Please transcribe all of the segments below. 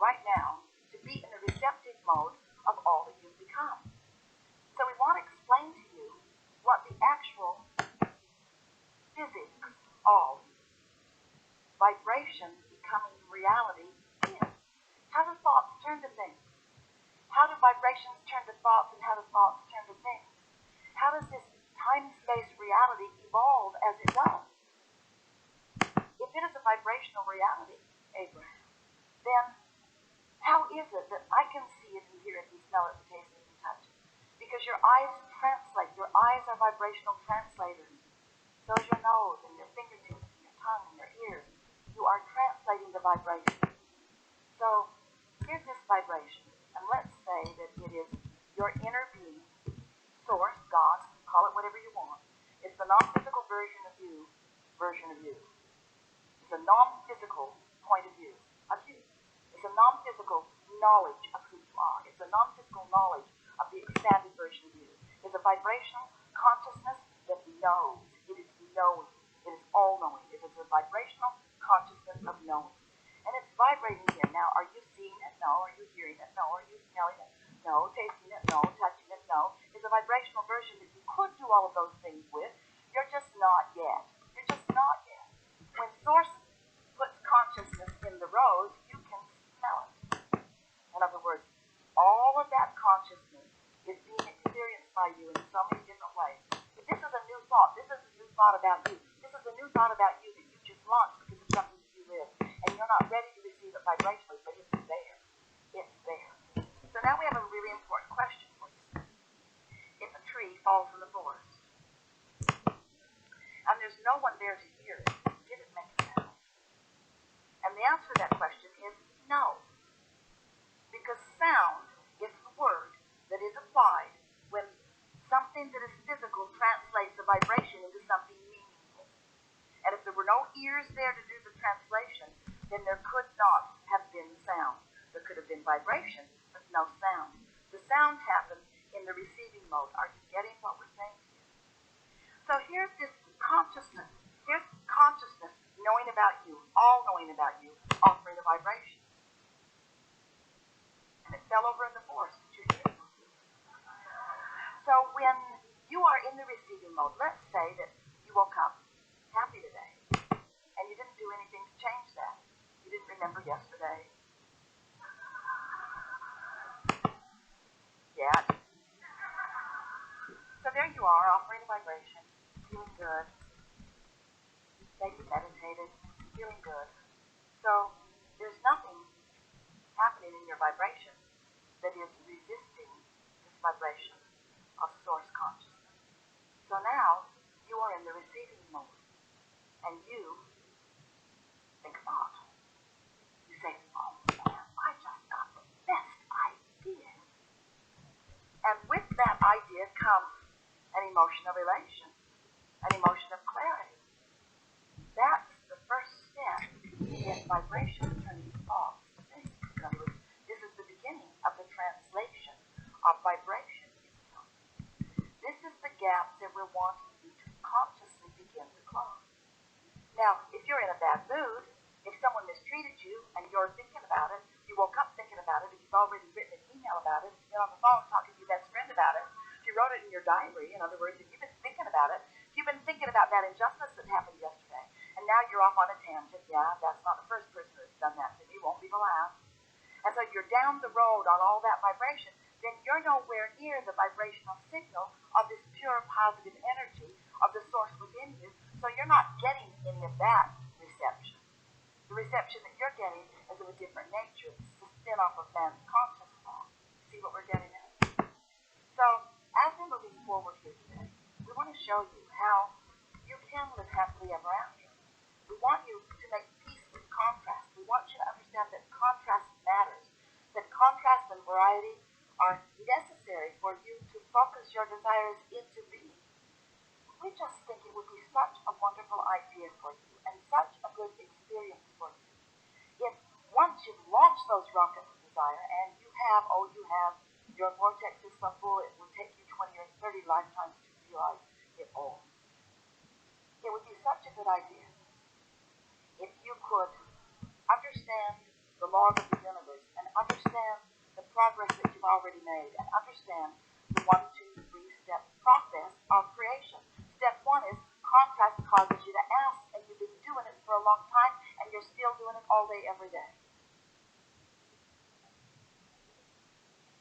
right now to be in the receptive mode of all that you've become. So we want to explain to you what the actual physics of vibration becoming reality is. How do thoughts turn to things? How do vibrations turn to thoughts, and how do thoughts turn to things? How does this time-space reality evolve as it does? If it is a vibrational reality, Abraham, then how is it that I can see it and hear it and smell it and taste it and touch it? Because your eyes translate. Your eyes are vibrational translators. So is your nose and your fingertips and your tongue and your ears. You are translating the vibration. So here's this vibration. And let's say that it is your inner being, source, God, call it whatever you want. It's the non-physical version of you. It's a non-physical point of view of you. It's a non-physical knowledge of who you are. It's a non-physical knowledge of the expanded version of you. It's a vibrational consciousness that knows. It is knowing. It is all-knowing. It is a vibrational consciousness of knowing. And it's vibrating here. Now, are you seeing it? No. Are you hearing it? No. Are you smelling it? No. Tasting it? No. Touching it? No. It's a vibrational version that you could do all of those things with. You're just not yet. You're just not yet. When Source puts consciousness in the rose, you can smell it. In other words, all of that consciousness is being experienced by you in so many different ways. But this is a new thought. This is a new thought about you. This is a new thought about you that you just launched because it's something that you live. And you're not ready to receive it vibrationally, but it's there. It's there. So now we have a really important question for you. If a tree falls in the forest, and there's no one there to hear it, did it make a sound? And the answer to that question is no. Because sound is the word that is applied when something that is physical translates a vibration into something meaningful. And if there were no ears there to do the translation, then there could not have been sound. There could have been vibration, but no sound. The sound happens in the receiving mode. Are you getting what we're saying to you? So here's this consciousness. Here's consciousness knowing about you, all knowing about you, offering a vibration. And it fell over in the forest. Did you hear it? So when you are in the receiving mode, let's say that you woke up happy today, and you didn't do anything to change that. You didn't remember yesterday. Yet. So there you are, offering a vibration, feeling good. Maybe meditated, feeling good. So there's nothing happening in your vibration that is resisting this vibration of Source consciousness. So now you are in the receiving mode, and you think a thought. You say, oh man, I just got the best idea. And with that idea comes an emotion of elation, an emotion of clarity. That's the first step in vibration turning thoughts to things. In other words, this is the beginning of the translation of vibration into something. This is the gap that we're wanting you to consciously begin to close. Now, if you're in a bad mood, if someone mistreated you and you're thinking about it, you woke up thinking about it, and you've already written an email about it, you're on the phone talking to your best friend about it, if you wrote it in your diary, in other words, if you've been thinking about it, if you've been thinking about that injustice that happened yesterday, and now you're off on a tangent, yeah, that's not the first person who's done that to me, won't be the last. And so you're down the road on all that vibration, then you're nowhere near the vibrational signal of this pure positive energy of the Source within you, so you're not getting any of that reception. The reception that you're getting is of a different nature. It's a spin-off of man's conscious thought. See what we're getting at? So, as we're moving forward here today, we want to show you how you can live happily ever after. We want you to make peace with contrast. We want you to understand that contrast matters, that contrast and variety are necessary for you to focus your desires into being. We just think it would be such a wonderful idea for you and such a good experience for you if once you've launched those rockets of desire and you have your vortex is so full it will take you 20 or 30 lifetimes to realize it all. It would be such a good idea if you could understand the laws of the universe and understand the progress that you've already made and understand the 1, 2, 3-step process of creation. Step 1 is contrast causes you to ask, and you've been doing it for a long time, and you're still doing it all day, every day.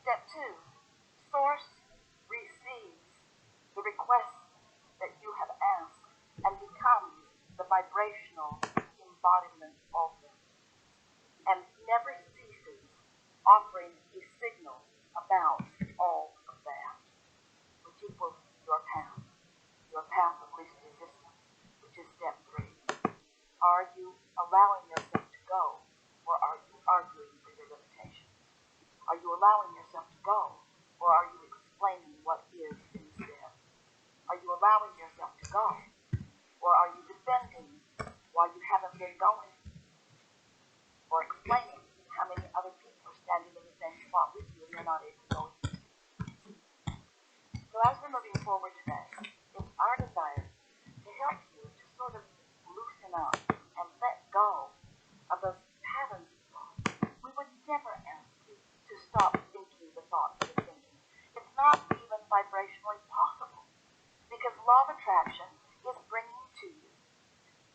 Step 2, source receives the request that you have asked and becomes the vibrational embodiment of them, and never ceases offering a signal about all of that, which equals your path of least resistance, which is step 3. Are you allowing yourself to go, or are you arguing for your limitations? Are you allowing yourself to go, or are you explaining what is instead? Are you allowing yourself to go, or are you defending why you haven't been going, or explaining how many other people are standing in the same spot with you and you're not able to go? So as we're moving forward today, it's our desire to help you to sort of loosen up and let go of those patterns of thought. We would never ask you to stop thinking the thoughts you're thinking. It's not even vibrationally possible, because law of attraction is bringing to you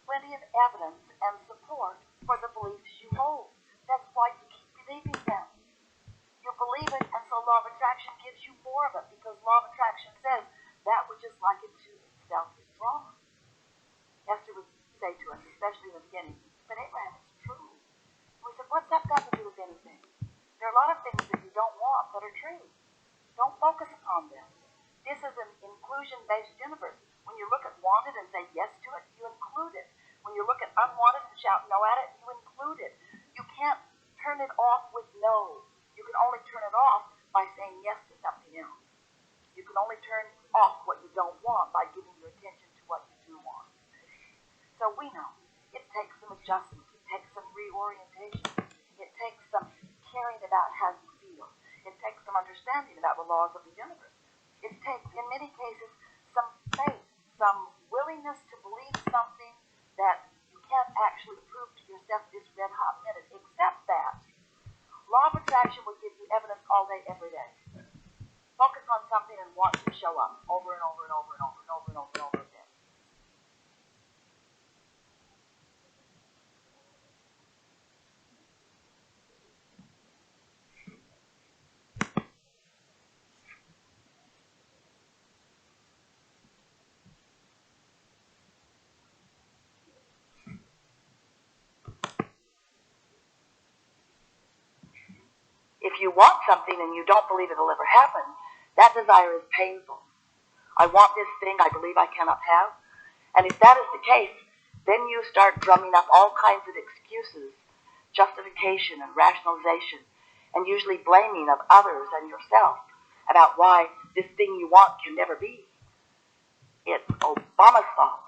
plenty of evidence and support for the beliefs you hold. That's why you keep believing them. You believe it, and so law of attraction gives you more of it, because law of attraction says that which is likened to itself is wrong. Esther would say to us, especially in the beginning, but Abraham, it's true. We said, what's that got to do with anything? There are a lot of things that you don't want that are true. Don't focus upon them. This is an inclusion-based universe. When you look at wanted and say yes to it, you include it. When you look at unwanted and shout no at it, you include it. You can't turn it off with no. You can only turn it off by saying yes to something else. You can only turn off what you don't want by giving your attention to what you do want. So we know it takes some adjustment. It takes some reorientation. It takes some caring about how you feel. It takes some understanding about the laws of the universe. It takes, in many cases, some faith, some willingness to believe something that you can't actually prove to yourself this red hot minute, except that law of attraction will give you evidence all day, every day. Focus on something and watch it show up over and over and over and over and over and over and over again. If you want something and you don't believe it'll ever happen, that desire is painful. I want this thing I believe I cannot have. And if that is the case, then you start drumming up all kinds of excuses, justification and rationalization, and usually blaming of others and yourself about why this thing you want can never be. It's Obama's fault.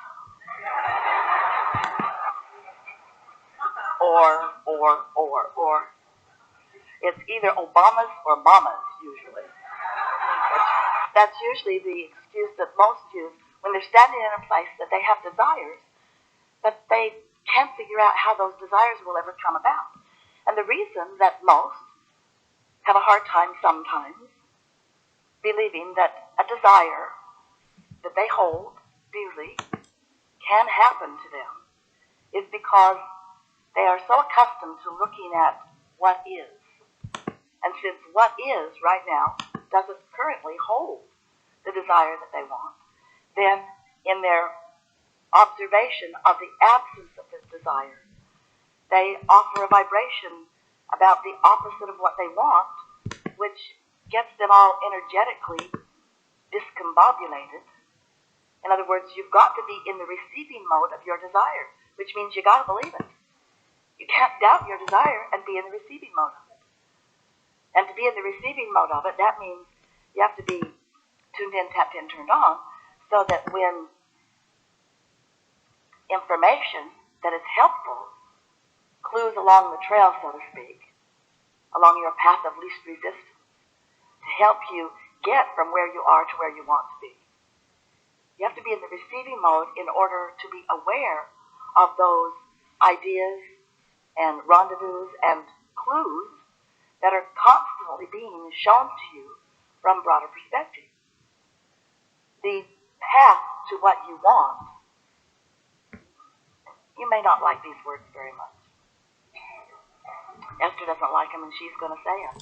Or. It's either Obama's or Mama's, usually. That's usually the excuse that most use when they're standing in a place that they have desires, but they can't figure out how those desires will ever come about. And the reason that most have a hard time sometimes believing that a desire that they hold dearly can happen to them is because they are so accustomed to looking at what is. And since what is right now doesn't currently hold the desire that they want, then in their observation of the absence of this desire, they offer a vibration about the opposite of what they want, which gets them all energetically discombobulated. In other words, you've got to be in the receiving mode of your desire, which means you got to believe it. You can't doubt your desire and be in the receiving mode of it. And to be in the receiving mode of it, that means you have to be tuned in, tapped in, turned on, so that when information that is helpful, clues along the trail, so to speak, along your path of least resistance, to help you get from where you are to where you want to be. You have to be in the receiving mode in order to be aware of those ideas and rendezvous and clues that are constantly being shown to you from broader perspective. The path to what you want, you may not like these words very much. Esther doesn't like them, and she's going to say them,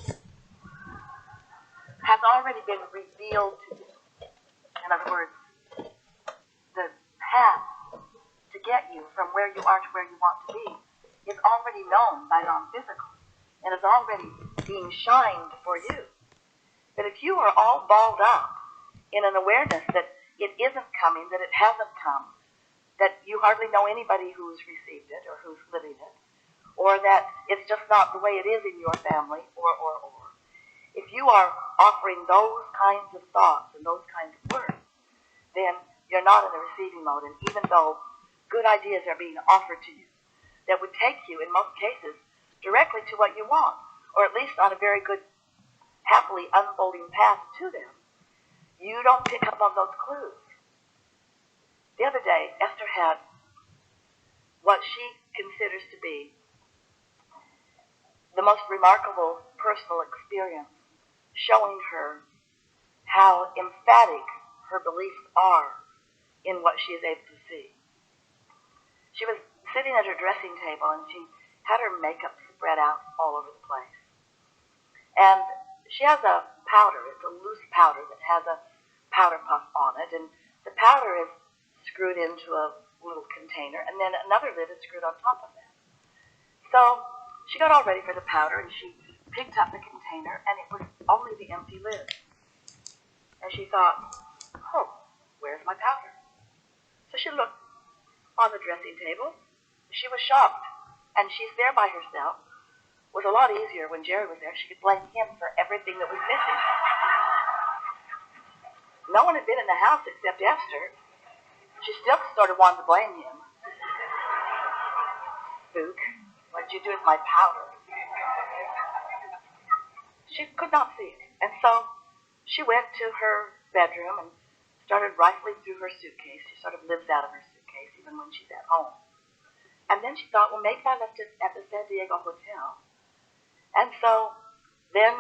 has already been revealed to you. In other words, the path to get you from where you are to where you want to be is already known by non-physical and is already being shined for you. But if you are all balled up in an awareness that it isn't coming, that it hasn't come, that you hardly know anybody who's received it or who's living it, or that it's just not the way it is in your family, or. If you are offering those kinds of thoughts and those kinds of words, then you're not in the receiving mode. And even though good ideas are being offered to you that would take you, in most cases, directly to what you want, or at least on a very good, happily unfolding path to them, you don't pick up on those clues. The other day, Esther had what she considers to be the most remarkable personal experience, showing her how emphatic her beliefs are in what she is able to see. She was sitting at her dressing table, and she had her makeup spread out all over the place. And she has a powder. It's a loose powder that has a powder puff on it, and the powder is screwed into a little container, and then another lid is screwed on top of that. So she got all ready for the powder, and she picked up the container, and it was only the empty lid. And she thought, oh, where's my powder? So she looked on the dressing table. She was shocked, and she's there by herself. It was a lot easier when Jerry was there. She could blame him for everything that was missing. No one had been in the house except Esther. She still sort of wanted to blame him. Spook, what did you do with my powder? She could not see it. And so she went to her bedroom and started rifling through her suitcase. She sort of lives out of her suitcase even when she's at home. And then she thought, well, maybe I left it at the San Diego Hotel. And so then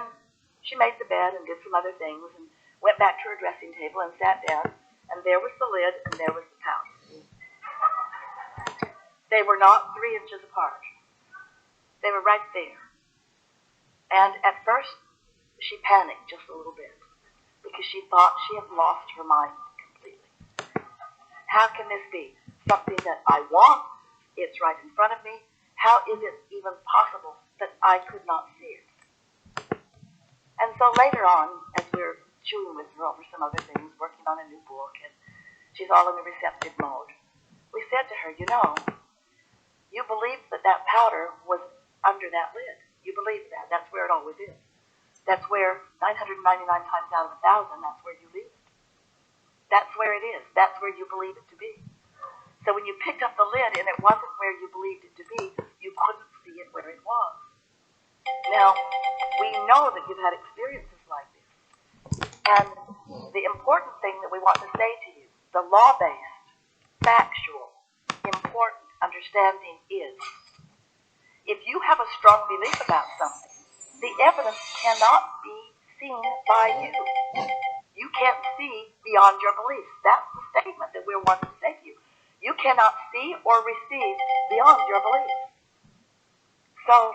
she made the bed and did some other things and went back to her dressing table and sat down, and there was the lid and there was the powder. They were not 3 inches apart. They were right there. And at first, she panicked just a little bit because she thought she had lost her mind completely. How can this be? Something that I want, it's right in front of me. How is it even possible that I could not see it? And so later on, as we were chewing with her over some other things, working on a new book, and she's all in the receptive mode, we said to her, you know, you believed that that powder was under that lid. You believed that. That's where it always is. That's where 999 times out of 1,000, that's where you leave it. That's where it is. That's where you believe it to be. So when you picked up the lid and it wasn't where you believed it to be, you couldn't see it where it was. Now, we know that you've had experiences like this. And the important thing that we want to say to you, the law-based, factual, important understanding is, if you have a strong belief about something, the evidence cannot be seen by you. You can't see beyond your beliefs. That's the statement that we're wanting to say to you. You cannot see or receive beyond your beliefs. So,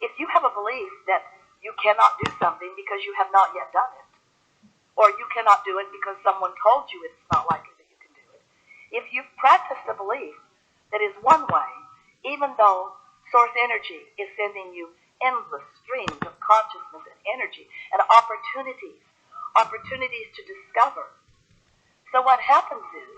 if you have a belief that you cannot do something because you have not yet done it, or you cannot do it because someone told you it's not likely that you can do it, if you've practiced a belief that is one way, even though source energy is sending you endless streams of consciousness and energy and opportunities to discover. So what happens is,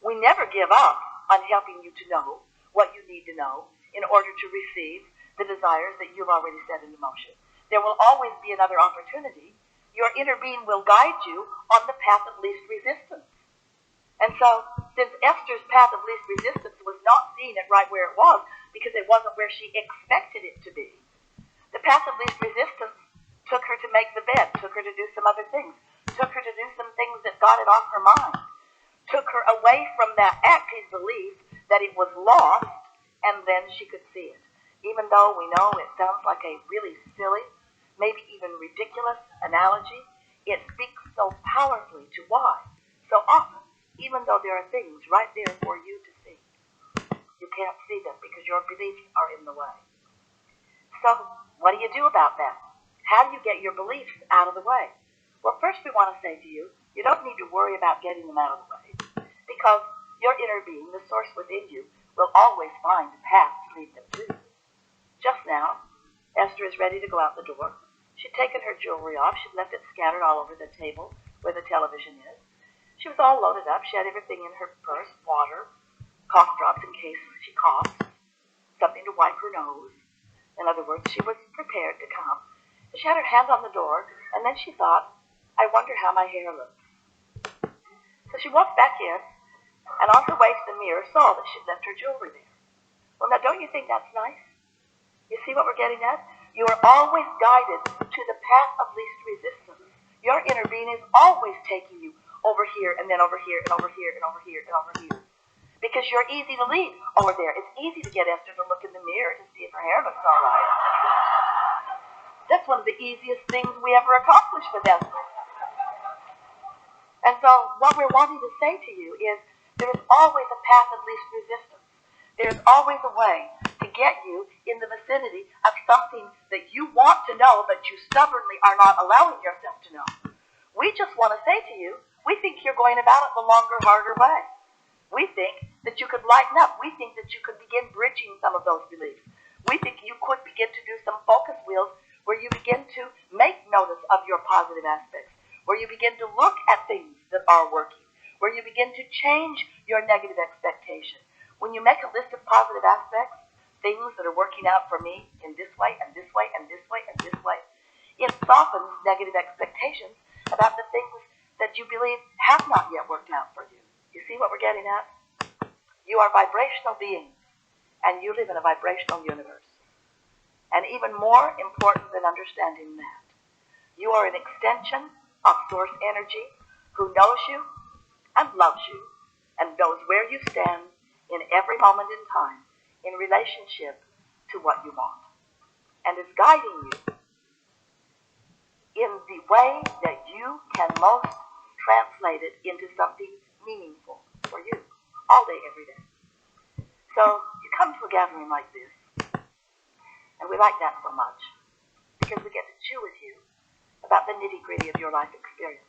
we never give up on helping you to know what you need to know in order to receive the desires that you've already set into motion. There will always be another opportunity. Your inner being will guide you on the path of least resistance. And so, since Esther's path of least resistance was not seeing it right where it was, because it wasn't where she expected it to be, the path of least resistance took her to make the bed, took her to do some other things, took her to do some things that got it off her mind, took her away from that active belief that it was lost, and then she could see it. Even though we know it sounds like a really silly, maybe even ridiculous analogy, it speaks so powerfully to why. So often, even though there are things right there for you to see, you can't see them because your beliefs are in the way. So, what do you do about that? How do you get your beliefs out of the way? Well, first we want to say to you, you don't need to worry about getting them out of the way because your inner being, the source within you, will always find a path to lead them to you. Just now, Esther is ready to go out the door. She'd taken her jewelry off. She'd left it scattered all over the table where the television is. She was all loaded up. She had everything in her purse, water, cough drops in case she coughed, something to wipe her nose. In other words, she was prepared to come. She had her hand on the door, and then she thought, I wonder how my hair looks. So she walked back in, and on her way to the mirror saw that she'd left her jewelry there. Well, now, don't you think that's nice? You see what we're getting at? You are always guided to the path of least resistance. Your inner being is always taking you over here, and then over here, and over here, and over here, and over here. Because you're easy to lead over there. It's easy to get Esther to look in the mirror to see if her hair looks all right. That's one of the easiest things we ever accomplished with Esther. And so what we're wanting to say to you is there is always a path of least resistance. There's always a way to get you in the vicinity of something that you want to know, but you stubbornly are not allowing yourself to know. We just want to say to you, we think you're going about it the longer, harder way. We think that you could lighten up. We think that you could begin bridging some of those beliefs. We think you could begin to do some focus wheels where you begin to make notice of your positive aspects, where you begin to look at things that are working, where you begin to change your negative expectation. When you make a list of positive aspects, things that are working out for me in this way, and this way, and this way, and this way, it softens negative expectations about the things that you believe have not yet worked out for you. You see what we're getting at? You are vibrational beings, and you live in a vibrational universe. And even more important than understanding that, you are an extension of source energy who knows you and loves you and knows where you stand in every moment in time in relationship to what you want, and is guiding you in the way that you can most translate it into something meaningful for you all day, every day. So you come to a gathering like this, and we like that so much because we get to chew with you about the nitty-gritty of your life experience.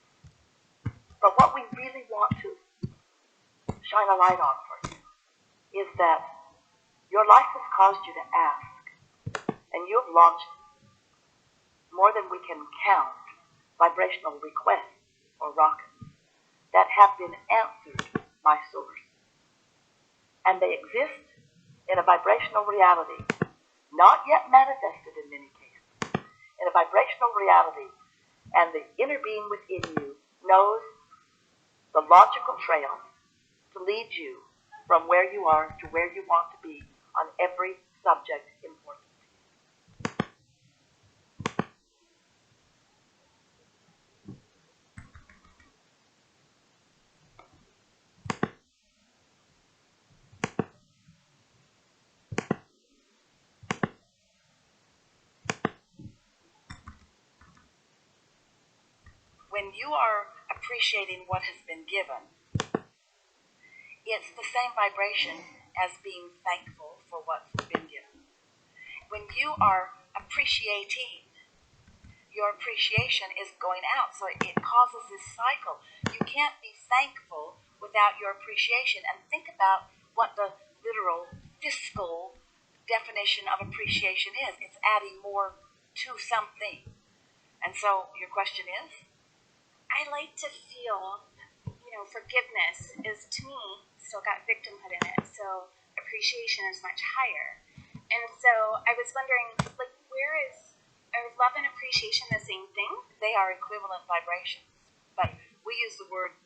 But what we really want to shine a light on for you is that your life has caused you to ask, and you have launched more than we can count vibrational requests or rockets that have been answered by Source. And they exist in a vibrational reality, not yet manifested in many cases, in a vibrational reality, and the inner being within you knows the logical trail to lead you from where you are to where you want to be on every subject important to you. When you are appreciating what has been given, it's the same vibration as being thankful for what's been given. When you are appreciating, your appreciation is going out, so it causes this cycle. You can't be thankful without your appreciation. And think about what the literal fiscal definition of appreciation is. It's adding more to something. And so your question is? I like to feel, forgiveness is, to me, still got victimhood in it. So appreciation is much higher. And so I was wondering, are love and appreciation the same thing? They are equivalent vibrations. But we use the word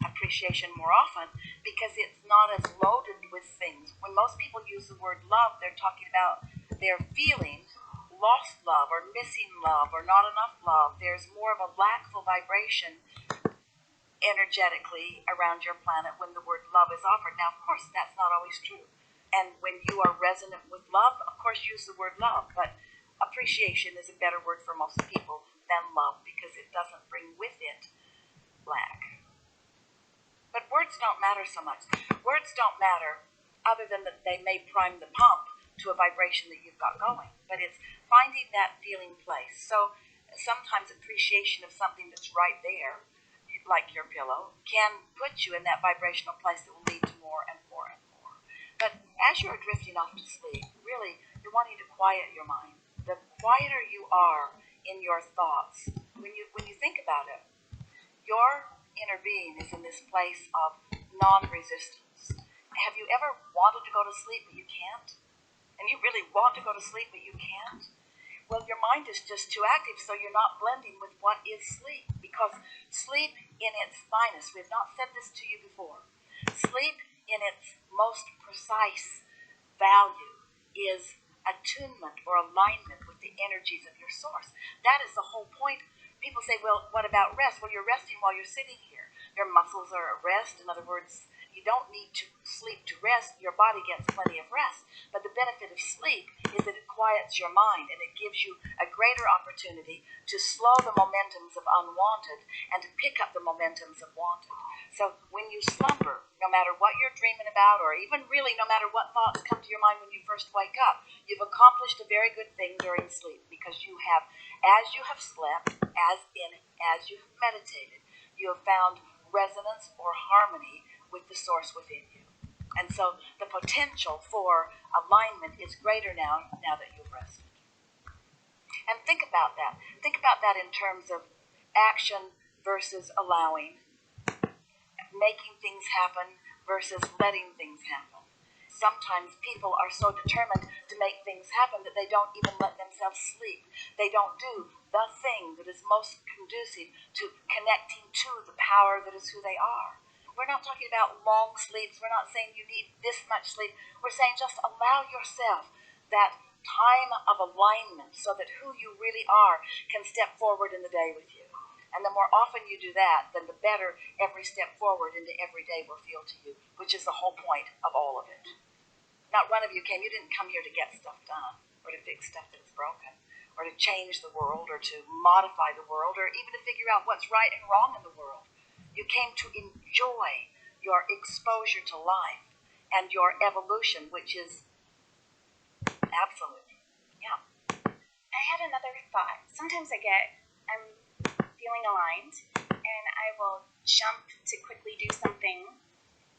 appreciation more often because it's not as loaded with things. When most people use the word love, they're talking about their feeling lost love or missing love or not enough love. There's more of a lackful vibration energetically around your planet when the word love is offered. Now, of course, that's not always true. And when you are resonant with love, of course use the word love, but appreciation is a better word for most people than love because it doesn't bring with it lack. But words don't matter so much. Words don't matter other than that they may prime the pump to a vibration that you've got going. But it's finding that feeling place. So sometimes appreciation of something that's right there, like your pillow, can put you in that vibrational place that will lead to more and more and more. But as you're drifting off to sleep, really, you're wanting to quiet your mind. The quieter you are in your thoughts, when you think about it, your inner being is in this place of non-resistance. Have you ever wanted to go to sleep but you can't? And you really want to go to sleep but you can't? Well, your mind is just too active, so you're not blending with what is sleep. Because sleep in its finest, we have not said this to you before, sleep in its most precise value is attunement or alignment with the energies of your source. That is the whole point. People say, well, what about rest? Well, you're resting while you're sitting here. Your muscles are at rest. In other words, you don't need to sleep to rest. Your body gets plenty of rest. But the benefit of sleep is that it quiets your mind and it gives you a greater opportunity to slow the momentums of unwanted and to pick up the momentums of wanted. So when you slumber, no matter what you're dreaming about, or even really no matter what thoughts come to your mind when you first wake up, you've accomplished a very good thing during sleep because you have, as you have slept, as you have meditated, you have found resonance or harmony with the source within you. And so the potential for alignment is greater now that you've rested. And think about that. Think about that in terms of action versus allowing, making things happen versus letting things happen. Sometimes people are so determined to make things happen that they don't even let themselves sleep. They don't do the thing that is most conducive to connecting to the power that is who they are. We're not talking about long sleeps. We're not saying you need this much sleep. We're saying just allow yourself that time of alignment so that who you really are can step forward in the day with you. And the more often you do that, then the better every step forward into every day will feel to you, which is the whole point of all of it. Not one of you came. You didn't come here to get stuff done or to fix stuff that's broken or to change the world or to modify the world or even to figure out what's right and wrong in the world. You came to enjoy your exposure to life and your evolution, which is absolute. Yeah. I had another thought. Sometimes I'm feeling aligned, and I will jump to quickly do something,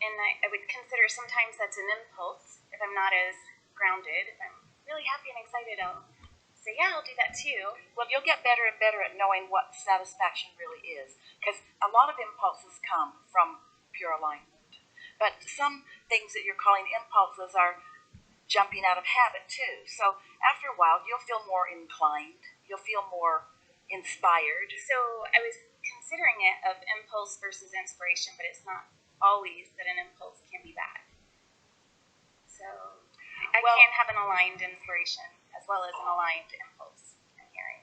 and I would consider sometimes that's an impulse if I'm not as grounded. If I'm really happy and excited, I'll say, yeah, I'll do that too. Well, you'll get better and better at knowing what satisfaction really is, because a lot of impulses come from pure alignment. But some things that you're calling impulses are jumping out of habit too. So after a while, you'll feel more inclined. You'll feel more inspired. So I was considering it of impulse versus inspiration, but it's not always that an impulse can be bad. So I can have an aligned inspiration as well as an aligned impulse, I'm hearing.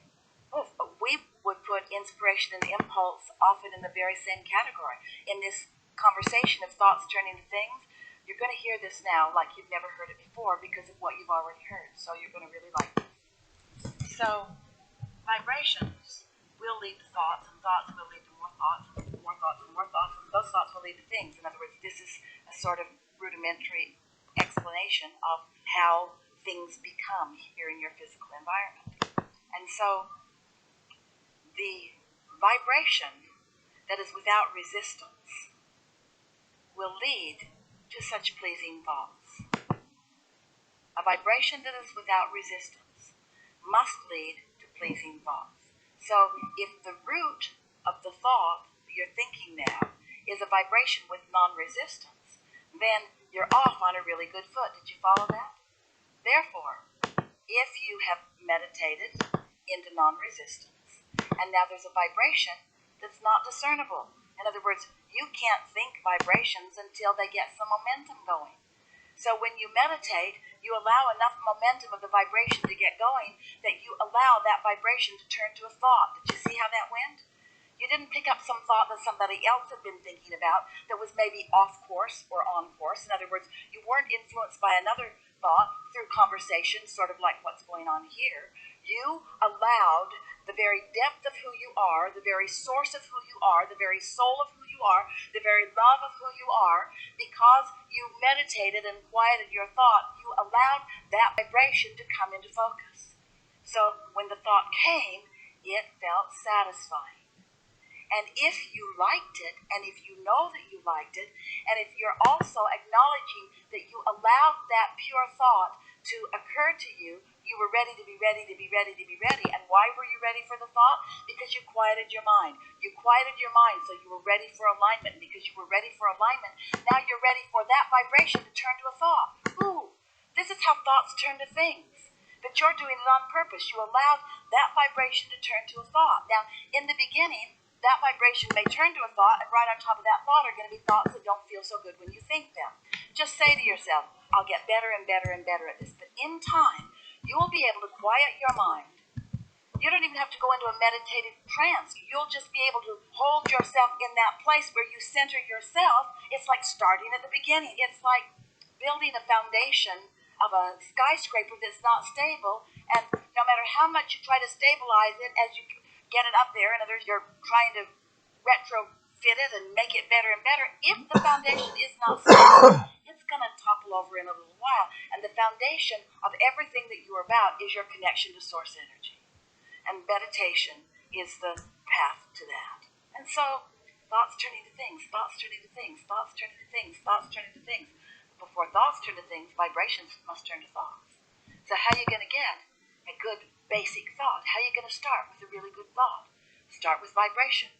Oh, we would put inspiration and impulse often in the very same category. In this conversation of thoughts turning to things, you're going to hear this now like you've never heard it before because of what you've already heard. So you're going to really like this. So vibrations will lead to thoughts, and thoughts will lead to more thoughts, and more thoughts, and more thoughts, and those thoughts will lead to things. In other words, this is a sort of rudimentary explanation of how things become here in your physical environment. And so the vibration that is without resistance will lead to such pleasing thoughts. A vibration that is without resistance must lead to pleasing thoughts. So if the root of the thought that you're thinking now is a vibration with non-resistance, then you're off on a really good foot. Did you follow that? Therefore, if you have meditated into non-resistance, and now there's a vibration that's not discernible. In other words, you can't think vibrations until they get some momentum going. So when you meditate, you allow enough momentum of the vibration to get going that you allow that vibration to turn to a thought. Did you see how that went? You didn't pick up some thought that somebody else had been thinking about that was maybe off course or on course. In other words, you weren't influenced by another thought through conversation, sort of like what's going on here. You allowed the very depth of who you are, the very source of who you are, the very soul of who you are, the very love of who you are, because you meditated and quieted your thought, you allowed that vibration to come into focus. So when the thought came, it felt satisfying. And if you liked it, and if you know that you liked it, and if you're also acknowledging that you allowed that pure thought to occur to you, you were ready to be ready to be ready to be ready. And why were you ready for the thought? Because you quieted your mind. You quieted your mind so you were ready for alignment. Because you were ready for alignment, now you're ready for that vibration to turn to a thought. Ooh, this is how thoughts turn to things. But you're doing it on purpose. You allowed that vibration to turn to a thought. Now, in the beginning, that vibration may turn to a thought, and right on top of that thought are going to be thoughts that don't feel so good when you think them. Just say to yourself, I'll get better and better and better at this. But in time, you will be able to quiet your mind. You don't even have to go into a meditative trance. You'll just be able to hold yourself in that place where you center yourself. It's like starting at the beginning. It's like building a foundation of a skyscraper that's not stable, and no matter how much you try to stabilize it as you get it up there, in other words, you're trying to retrofit it and make it better and better, if the foundation is not stable, it's going to topple over in a little while. And the foundation of everything that you're about is your connection to source energy. And meditation is the path to that. And so, thoughts turning to things, thoughts turning to things, thoughts turning to things, thoughts turning to things. Before thoughts turn to things, vibrations must turn to thoughts. So how are you going to get a good basic thought? How are you going to start with a really good thought? Start with vibration.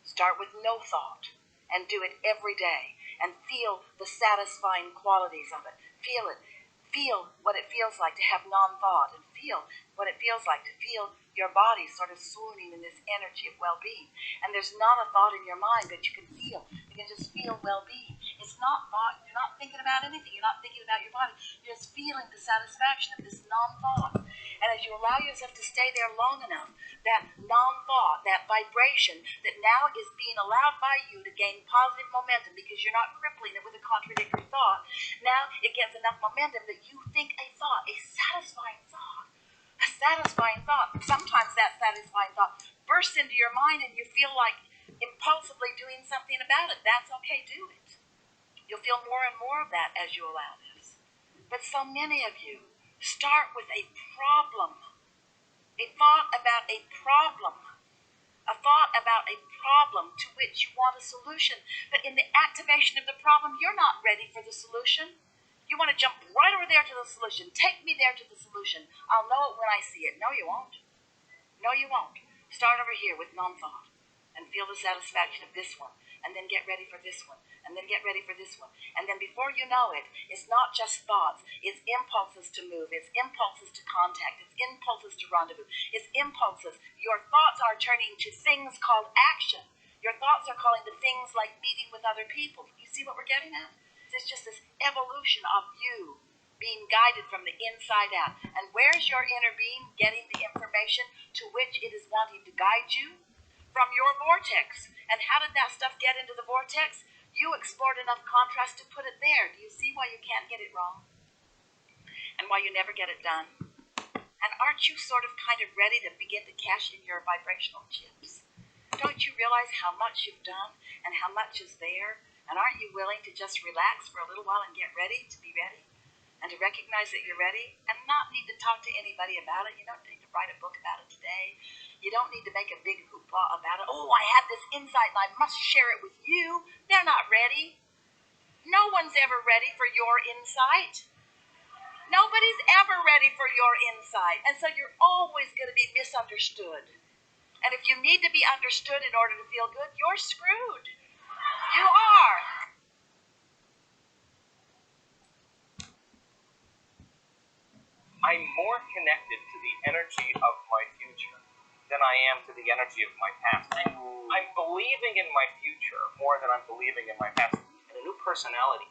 Start with no thought. And do it every day. And feel the satisfying qualities of it. Feel it. Feel what it feels like to have non-thought. And feel what it feels like to feel your body sort of swooning in this energy of well-being. And there's not a thought in your mind that you can feel. You can just feel well-being. It's not thought. You're not thinking about anything. You're not thinking about your body. You're just feeling the satisfaction of this non-thought. And as you allow yourself to stay there long enough, that non-thought, that vibration that now is being allowed by you to gain positive momentum because you're not crippling it with a contradictory thought, now it gets enough momentum that you think a thought, a satisfying thought. A satisfying thought. Sometimes that satisfying thought bursts into your mind and you feel like impulsively doing something about it. That's okay, do it. You'll feel more and more of that as you allow this. But so many of you start with a problem. A thought about a problem. A thought about a problem to which you want a solution. But in the activation of the problem, you're not ready for the solution. You want to jump right over there to the solution. Take me there to the solution. I'll know it when I see it. No, you won't. No, you won't. Start over here with non-thought and feel the satisfaction of this one. And then get ready for this one. And then get ready for this one. And then before you know it, it's not just thoughts. It's impulses to move. It's impulses to contact. It's impulses to rendezvous. It's impulses. Your thoughts are turning to things called action. Your thoughts are calling to things like meeting with other people. You see what we're getting at? It's just this evolution of you being guided from the inside out. And where's your inner being getting the information to which it is wanting to guide you? From your vortex. And how did that stuff get into the vortex? You explored enough contrast to put it there. Do you see why you can't get it wrong? And why you never get it done? And aren't you sort of kind of ready to begin to cash in your vibrational chips? Don't you realize how much you've done and how much is there? And aren't you willing to just relax for a little while and get ready to be ready? And to recognize that you're ready and not need to talk to anybody about it. You don't need to write a book about it today. You don't need to make a big hoopla about it. Oh, I had this insight and I must share it with you. They're not ready. No one's ever ready for your insight. Nobody's ever ready for your insight. And so you're always going to be misunderstood. And if you need to be understood in order to feel good, you're screwed. You are. I'm more connected to the energy of my future than I am to the energy of my past. I'm believing in my future more than I'm believing in my past. And a new personality.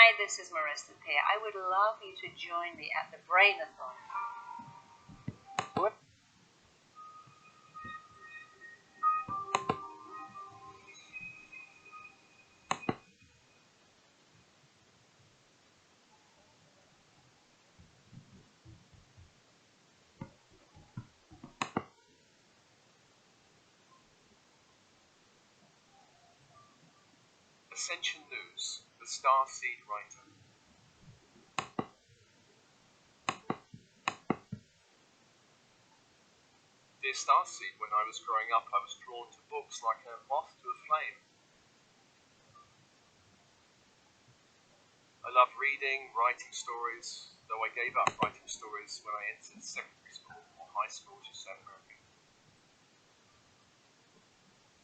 Hi, this is Marissa Peer. I would love you to join me at the Brainathon. What? Ascension News, the Starseed Writer. Dear Starseed, when I was growing up, I was drawn to books like a moth to a flame. I love reading, writing stories, though I gave up writing stories when I entered secondary school or high school, which is South America.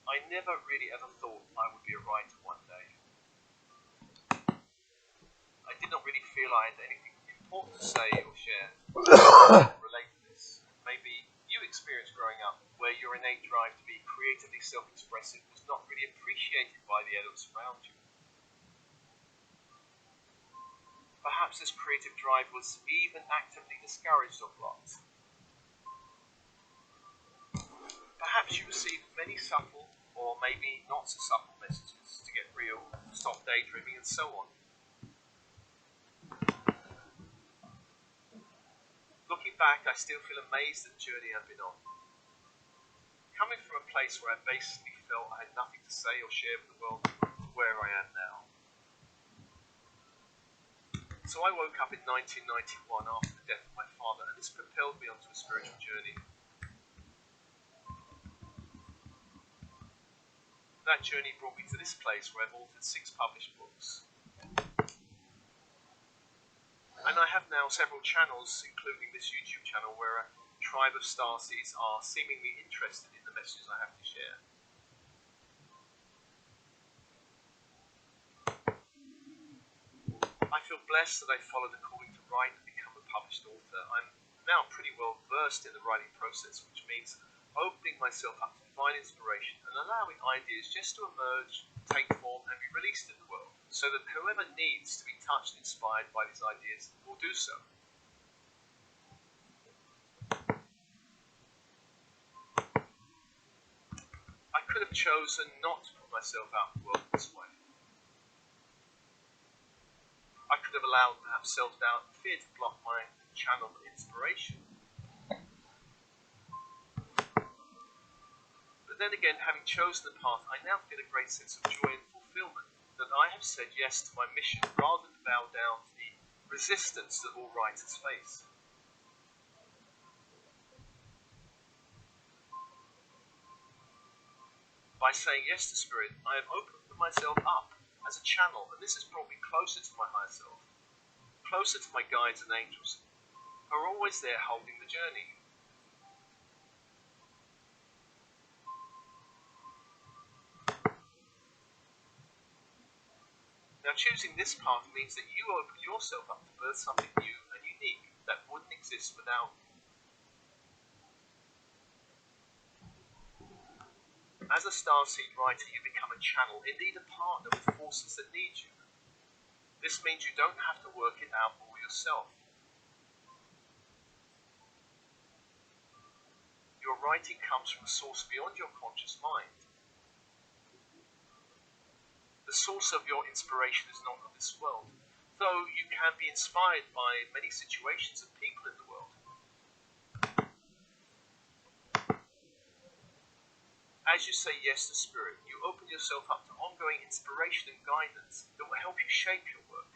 I never really ever thought I would be a writer one day. I did not really feel I had anything important to say or share. Relate to this. Maybe you experienced growing up where your innate drive to be creatively self-expressive was not really appreciated by the adults around you. Perhaps this creative drive was even actively discouraged or blocked. Perhaps you received many subtle or maybe not so subtle messages to get real, stop daydreaming, and so on. Looking back, I still feel amazed at the journey I've been on. Coming from a place where I basically felt I had nothing to say or share with the world, to where I am now. So I woke up in 1991 after the death of my father, and this propelled me onto a spiritual journey. That journey brought me to this place where I've authored 6 published books. And I have now several channels, including this YouTube channel, where a tribe of starseeds are seemingly interested in the messages I have to share. I feel blessed that I followed the calling to write and become a published author. I'm now pretty well versed in the writing process, which means opening myself up to divine inspiration and allowing ideas just to emerge, take form, and be released in the world, so that whoever needs to be touched and inspired by these ideas will do so. I could have chosen not to put myself out in the world this way. I could have allowed perhaps self-doubt and fear to block my channel of inspiration. But then again, having chosen the path, I now feel a great sense of joy and fulfillment that I have said yes to my mission rather than bow down to the resistance that all writers face. By saying yes to Spirit, I have opened myself up as a channel, and this has brought me closer to my higher self, closer to my guides and angels, who are always there holding the journey. Now, choosing this path means that you open yourself up to birth something new and unique that wouldn't exist without you. As a starseed writer, you become a channel, indeed a partner with forces that need you. This means you don't have to work it out all yourself. Your writing comes from a source beyond your conscious mind. The source of your inspiration is not of this world, though you can be inspired by many situations and people in the world. As you say yes to Spirit, you open yourself up to ongoing inspiration and guidance that will help you shape your work.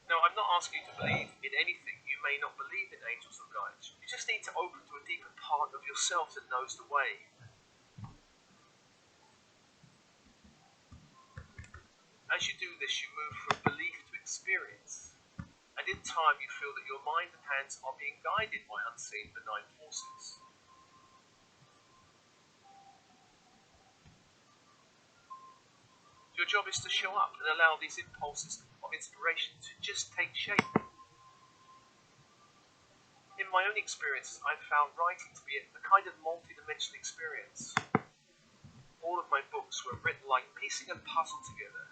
Now, I'm not asking you to believe in anything. You may not believe in angels or guides. You just need to open to a deeper part of yourself that knows the way. As you do this, you move from belief to experience. And in time, you feel that your mind and hands are being guided by unseen benign forces. Your job is to show up and allow these impulses of inspiration to just take shape. In my own experiences, I've found writing to be a kind of multi-dimensional experience. All of my books books were written like piecing a puzzle together.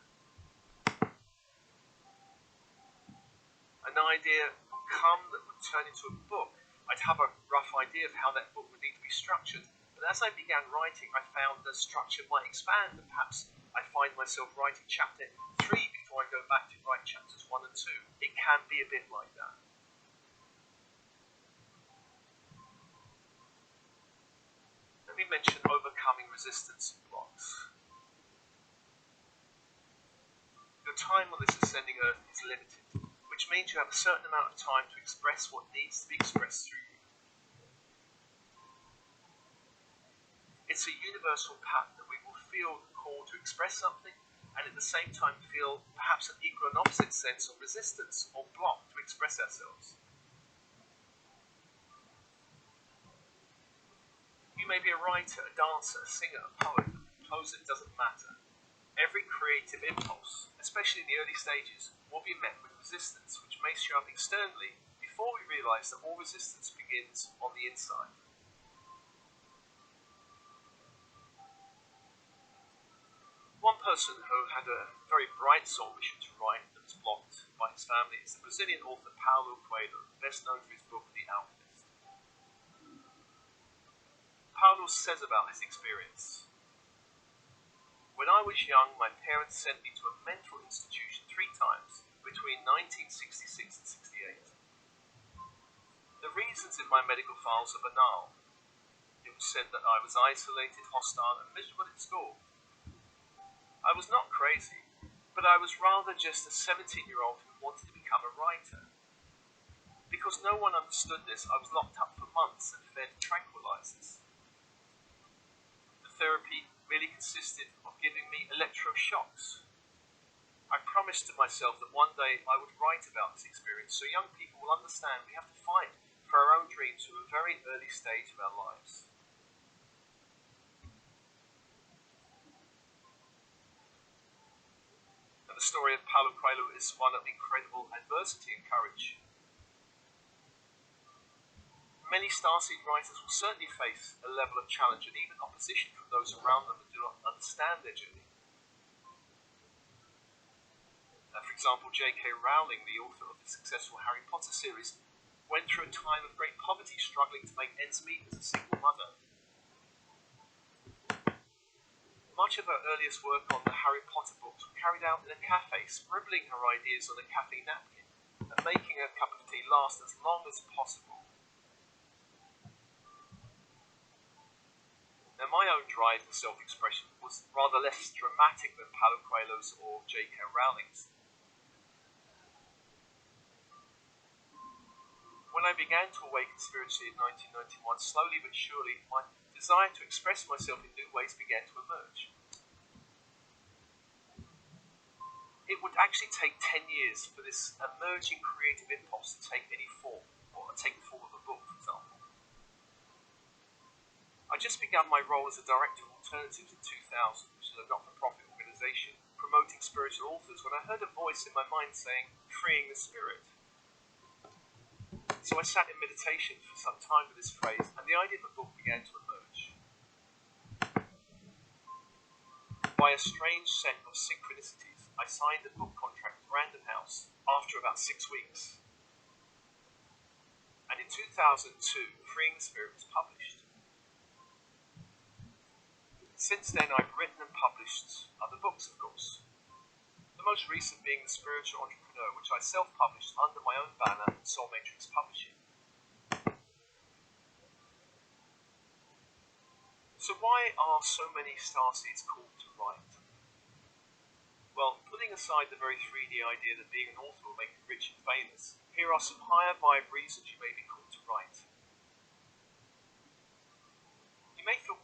An idea would come that would turn into a book. I'd have a rough idea of how that book would need to be structured, but as I began writing, I found the structure might expand, and perhaps I find myself writing chapter 3 before I go back to write chapters 1 and 2. It can be a bit like that. Let me mention overcoming resistance blocks. Your time on this ascending earth is limited, which means you have a certain amount of time to express what needs to be expressed through you. It's a universal pattern that we will feel the call to express something, and at the same time feel perhaps an equal and opposite sense of resistance or block to express ourselves. You may be a writer, a dancer, a singer, a poet, a composer, it doesn't matter. Every creative impulse, especially in the early stages, will be met with resistance, which may show up externally before we realize that all resistance begins on the inside. One person who had a very bright soul mission to write that was blocked by his family is the Brazilian author Paulo Coelho, best known for his book The Alchemist. Paulo says about his experience: "When I was young, my parents sent me to a mental institution 3 times between 1966 and 68. The reasons in my medical files are banal. It was said that I was isolated, hostile, and miserable at school. I was not crazy, but I was rather just a 17-year-old who wanted to become a writer. Because no one understood this, I was locked up for months and fed tranquilizers. The therapy really consisted of giving me electroshocks. I promised to myself that one day I would write about this experience so young people will understand we have to fight for our own dreams from a very early stage of our lives." And the story of Paulo Coelho is one of incredible adversity and courage. Many starseed writers will certainly face a level of challenge and even opposition from those around them that do not understand their journey. For example, J.K. Rowling, the author of the successful Harry Potter series, went through a time of great poverty, struggling to make ends meet as a single mother. Much of her earliest work on the Harry Potter books was carried out in a cafe, scribbling her ideas on a cafe napkin and making her cup of tea last as long as possible. Now, my own drive for self-expression was rather less dramatic than Paulo Coelho's or J.K. Rowling's. When I began to awaken spiritually in 1991, slowly but surely, my desire to express myself in new ways began to emerge. It would actually take 10 years for this emerging creative impulse to take any form, or take the form of a book, for example. I just began my role as a director of Alternatives in 2000, which is a not-for-profit organisation promoting spiritual authors, when I heard a voice in my mind saying, "Freeing the spirit." So I sat in meditation for some time with this phrase, and the idea of a book began to emerge. By a strange set of synchronicities, I signed a book contract with Random House after about 6 weeks. And in 2002, Freeing the Spirit was published. Since then, I've written and published other books, of course. The most recent being The Spiritual Entrepreneur, which I self-published under my own banner, Soul Matrix Publishing. So why are so many starseeds called to write? Well, putting aside the very 3D idea that being an author will make you rich and famous, here are some higher vibe reasons you may be called to write. You may feel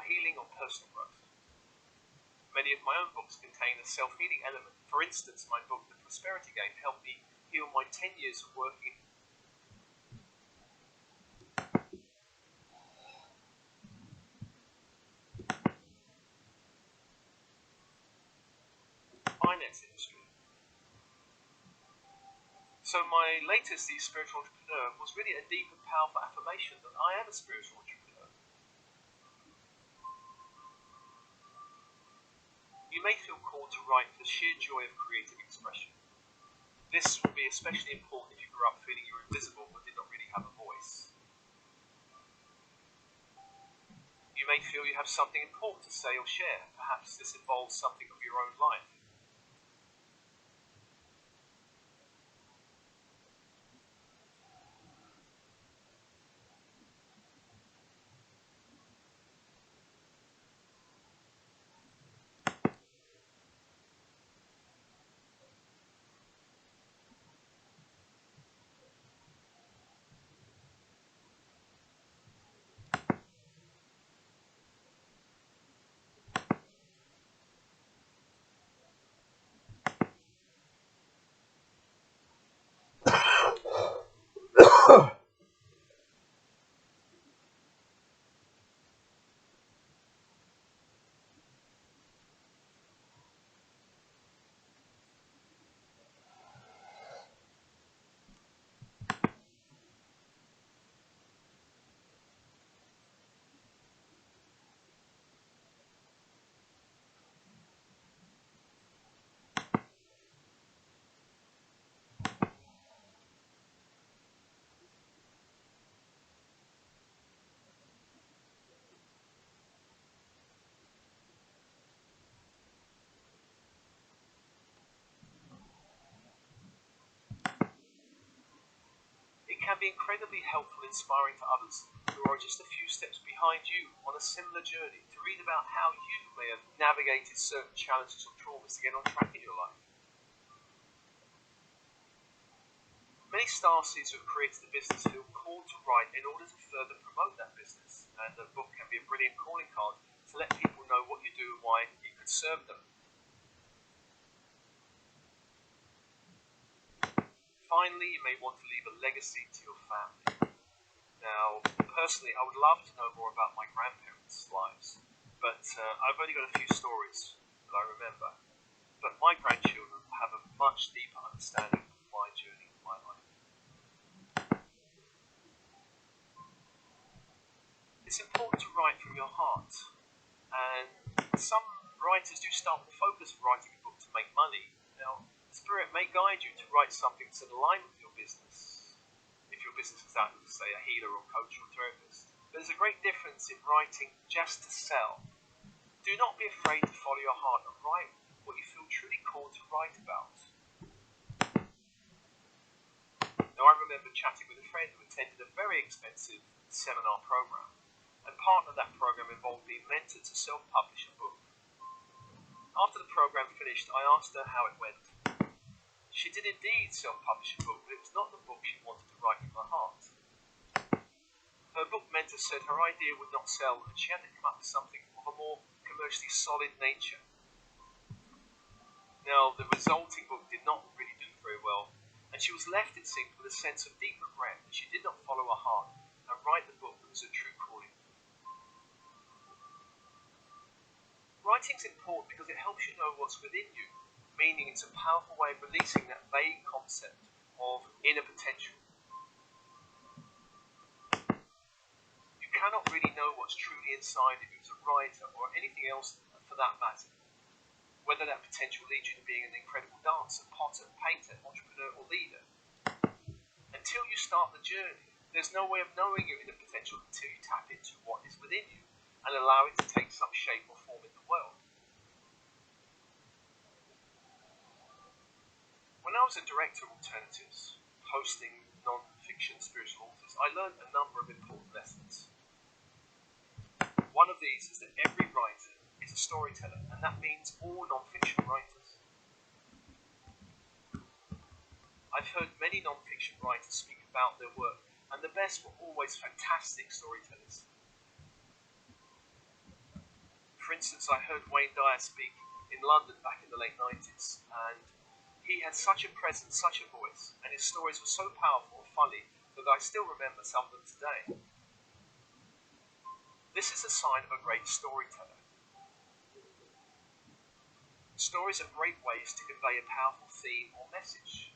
healing or personal growth. Many of my own books contain a self-healing element. For instance, my book, The Prosperity Game, helped me heal my 10 years of working finance industry. So my latest, The Spiritual Entrepreneur, was really a deep and powerful affirmation that I am a spiritual entrepreneur. You may feel called to write for the sheer joy of creative expression. This will be especially important if you grew up feeling you were invisible but did not really have a voice. You may feel you have something important to say or share. Perhaps this involves something of your own life. It can be incredibly helpful and inspiring to others who are just a few steps behind you on a similar journey to read about how you may have navigated certain challenges or traumas to get on track in your life. Many starseeds who have created a business feel called to write in order to further promote that business, and the book can be a brilliant calling card to let people know what you do and why it could serve them. Finally, you may want to leave a legacy to your family. Now, personally, I would love to know more about my grandparents' lives, but I've only got a few stories that I remember. But my grandchildren have a much deeper understanding of my journey in my life. It's important to write from your heart, and some writers do start with the focus of writing a book to make money. Now, Spirit may guide you to write something that's in alignment with your business, if your business is out as, say, a healer or coach or therapist. But there's a great difference in writing just to sell. Do not be afraid to follow your heart and write what you feel truly called to write about. Now, I remember chatting with a friend who attended a very expensive seminar program, and part of that program involved being mentored to self-publish a book. After the program finished, I asked her how it went. She did indeed self-publish a book, but it was not the book she wanted to write from her heart. Her book mentor said her idea would not sell, and she had to come up with something of a more commercially solid nature. Now, the resulting book did not really do very well, and she was left, it seemed, with a sense of deep regret that she did not follow her heart and write the book that was a true calling. Writing's important because it helps you know what's within you, meaning it's a powerful way of releasing that vague concept of inner potential. You cannot really know what's truly inside of you as a writer or anything else for that matter. Whether that potential leads you to being an incredible dancer, potter, painter, entrepreneur or leader. Until you start the journey, there's no way of knowing your inner potential until you tap into what is within you and allow it to take some shape or form in the world. When I was a director of alternatives, hosting non-fiction spiritual authors, I learned a number of important lessons. One of these is that every writer is a storyteller, and that means all non-fiction writers. I've heard many non-fiction writers speak about their work, and the best were always fantastic storytellers. For instance, I heard Wayne Dyer speak in London back in the late 90s, and he had such a presence, such a voice, and his stories were so powerful and funny that I still remember some of them today. This is a sign of a great storyteller. Stories are great ways to convey a powerful theme or message.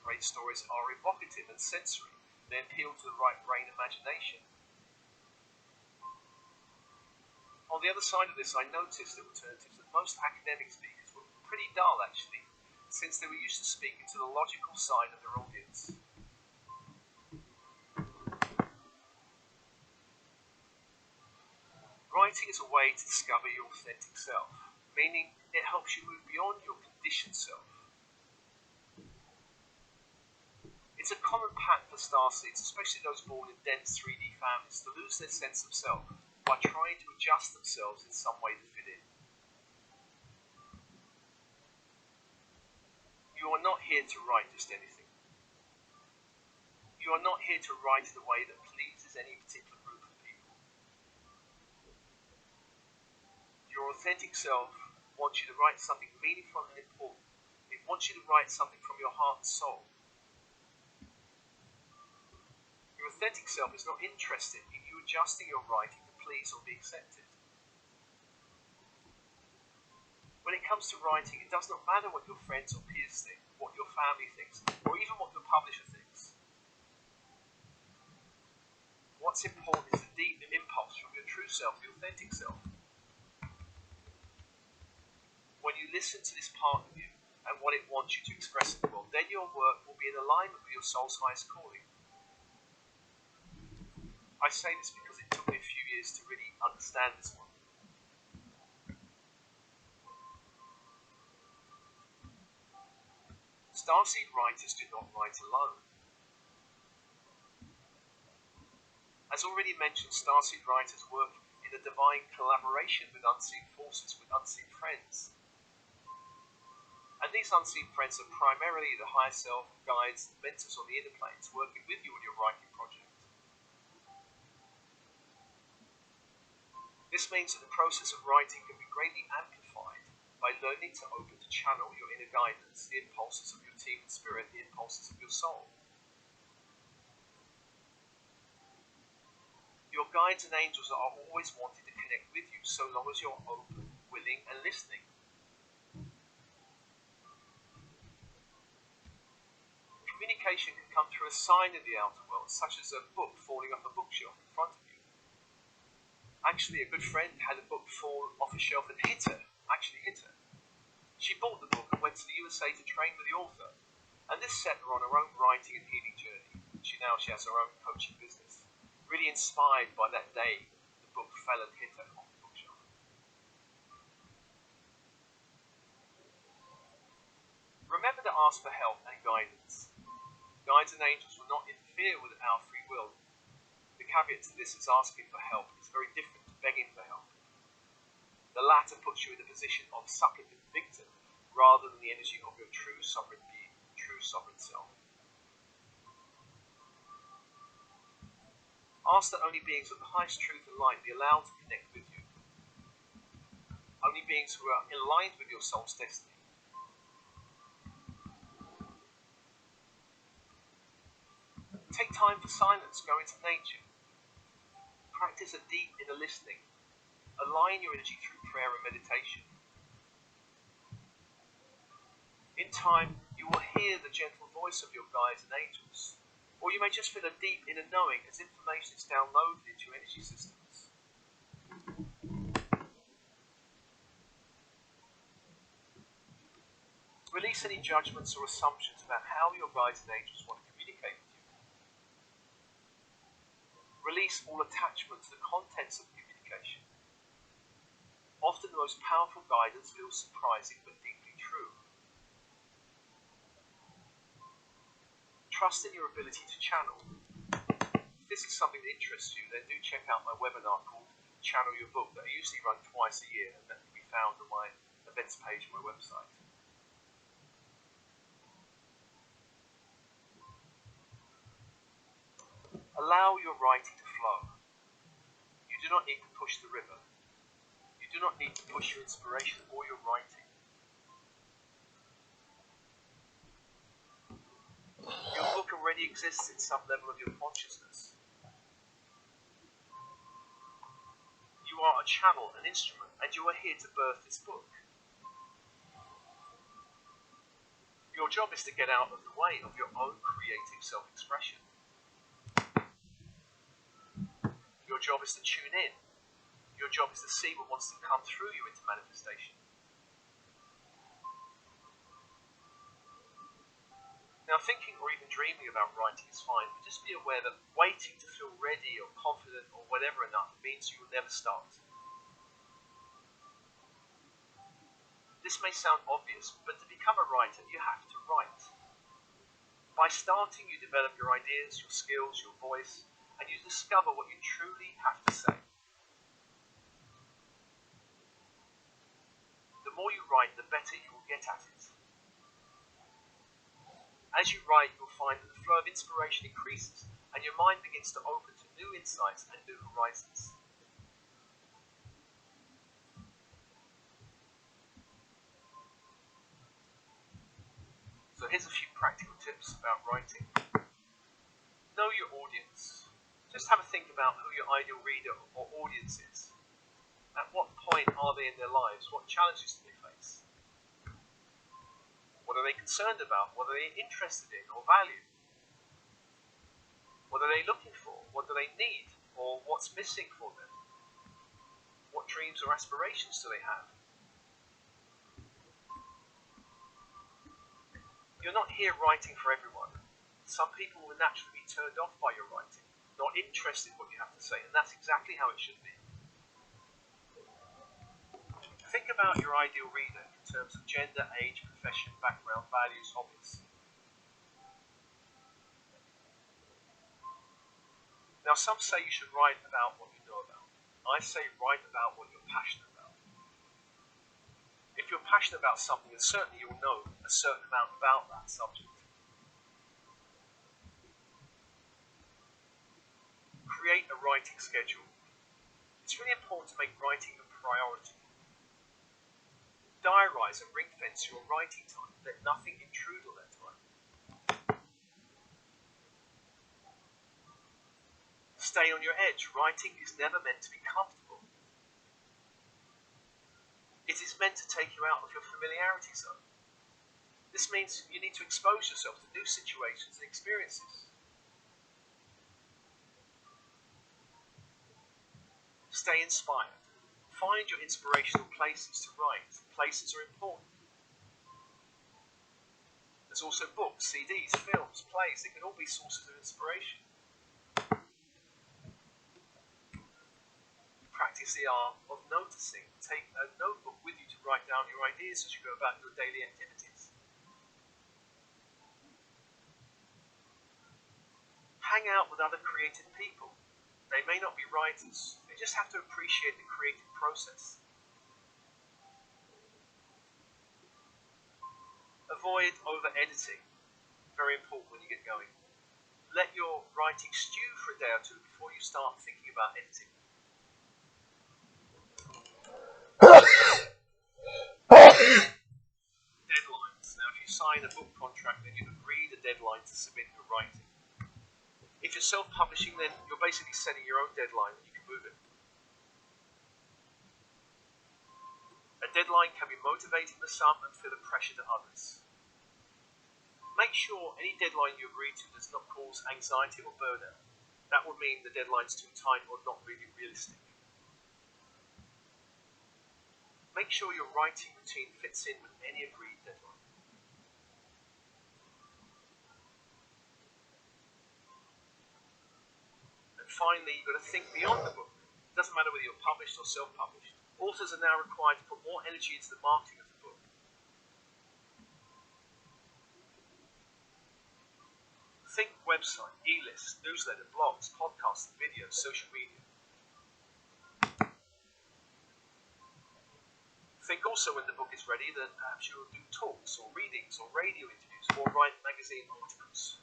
Great stories are evocative and sensory. They appeal to the right brain imagination. On the other side of this, I noticed at Alternatives that most academic speakers were pretty dull, actually, since they were used to speaking to the logical side of their audience. Writing is a way to discover your authentic self, meaning it helps you move beyond your conditioned self. It's a common pattern for starseeds, especially those born in dense 3D families, to lose their sense of self by trying to adjust themselves in some way to fit in. You are not here to write just anything. You are not here to write in a way that pleases any particular group of people. Your authentic self wants you to write something meaningful and important. It wants you to write something from your heart and soul. Your authentic self is not interested in you adjusting your writing to please or be accepted. When it comes to writing, it does not matter what your friends or peers think, what your family thinks, or even what your publisher thinks. What's important is the deep impulse from your true self, your authentic self. When you listen to this part of you and what it wants you to express in the world, then your work will be in alignment with your soul's highest calling. I say this because it took me a few years to really understand this one. Starseed writers do not write alone. As already mentioned, starseed writers work in a divine collaboration with unseen forces, with unseen friends. And these unseen friends are primarily the higher self, guides, and mentors on the inner planes, working with you on your writing project. This means that the process of writing can be greatly amplified by learning to open to channel your inner guidance, the impulses of your team spirit, the impulses of your soul. Your guides and angels are always wanting to connect with you so long as you're open, willing, and listening. Communication can come through a sign in the outer world, such as a book falling off a bookshelf in front of you. Actually, a good friend had a book fall off a shelf and hit her. She bought the book and went to the USA to train with the author, and this set her on her own writing and healing journey. She has her own coaching business. Really inspired by that day, the book fell and hit her off the bookshelf. Remember to ask for help and guidance. Guides and angels will not interfere with our free will. The caveat to this is asking for help is very different to begging for help. The latter puts you in a position of supplicant victim rather than the energy of your true sovereign being, true sovereign self. Ask that only beings of the highest truth and light be allowed to connect with you. Only beings who are aligned with your soul's destiny. Take time for silence, go into nature. Practice a deep inner listening. Align your energy through prayer and meditation. In time, you will hear the gentle voice of your guides and angels, or you may just feel a deep inner knowing as information is downloaded into your energy systems. Release any judgments or assumptions about how your guides and angels want to communicate with you. Release all attachment to the contents of communication. Often the most powerful guidance feels surprising but deeply true. Trust in your ability to channel. If this is something that interests you, then do check out my webinar called Channel Your Book that I usually run twice a year, and that can be found on my events page on my website. Allow your writing to flow. You do not need to push the river. You do not need to push your inspiration or your writing. Your book already exists in some level of your consciousness. You are a channel, an instrument, and you are here to birth this book. Your job is to get out of the way of your own creative self-expression. Your job is to tune in. Your job is to see what wants to come through you into manifestation. Now, thinking or even dreaming about writing is fine, but just be aware that waiting to feel ready or confident or whatever enough means you will never start. This may sound obvious, but to become a writer, you have to write. By starting, you develop your ideas, your skills, your voice, and you discover what you truly have to say. The more you write, the better you will get at it. As you write, you'll find that the flow of inspiration increases, and your mind begins to open to new insights and new horizons. So here's a few practical tips about writing. Know your audience. Just have a think about who your ideal reader or audience is. At what point are they in their lives? What challenges do they face? What are they concerned about? What are they interested in or value? What are they looking for? What do they need? Or what's missing for them? What dreams or aspirations do they have? You're not here writing for everyone. Some people will naturally be turned off by your writing, not interested in what you have to say, and that's exactly how it should be. Think about your ideal reader in terms of gender, age, profession, background, values, hobbies. Now, some say you should write about what you know about. I say write about what you're passionate about. If you're passionate about something, then certainly you'll know a certain amount about that subject. Create a writing schedule. It's really important to make writing a priority. Diarise and ring fence your writing time. Let nothing intrude on that time. Stay on your edge. Writing is never meant to be comfortable. It is meant to take you out of your familiarity zone. This means you need to expose yourself to new situations and experiences. Stay inspired. Find your inspirational places to write. Places are important. There's also books, CDs, films, plays. They can all be sources of inspiration. Practice the art of noticing. Take a notebook with you to write down your ideas as you go about your daily activities. Hang out with other creative people. They may not be writers. They just have to appreciate the creative process. Avoid over-editing. Very important when you get going. Let your writing stew for a day or two before you start thinking about editing. Deadlines. Now, if you sign a book contract, then you've agreed a deadline to submit your writing. If you're self-publishing, then you're basically setting your own deadline and you can move it. A deadline can be motivating to some and feel a pressure to others. Make sure any deadline you agree to does not cause anxiety or burnout. That would mean the deadline's too tight or not really realistic. Make sure your writing routine fits in with any agreed deadline. And finally, you've got to think beyond the book. It doesn't matter whether you're published or self-published. Authors are now required to put more energy into the marketing of the book. Think website, e-list, newsletter, blogs, podcasts, videos, social media. Think also when the book is ready that perhaps you'll do talks or readings or radio interviews or write magazine articles.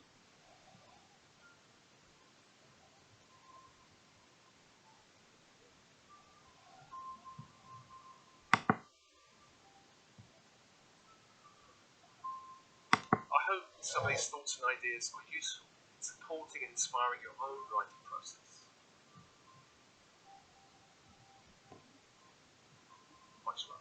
some of these thoughts and ideas are useful in supporting and inspiring your own writing process. Much love.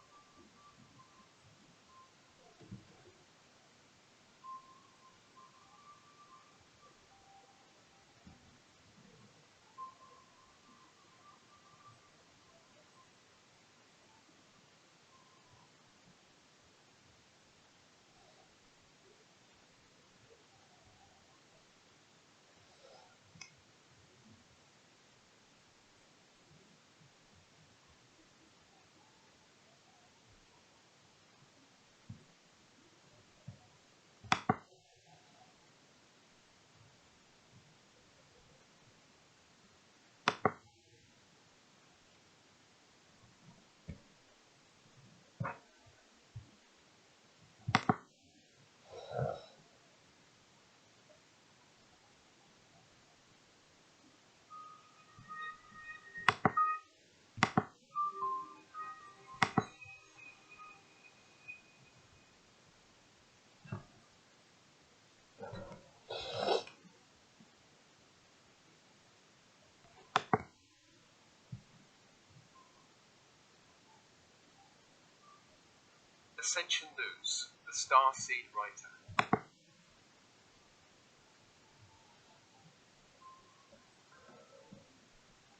Ascension News, the Starseed Writer.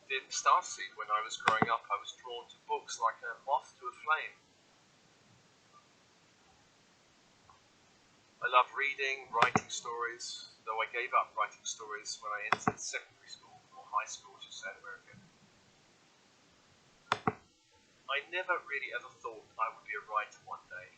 Dear Starseed, when I was growing up, I was drawn to books like a moth to a flame. I love reading, writing stories, though I gave up writing stories when I entered secondary school, or high school, as you say in America. I never really ever thought I would be a writer one day.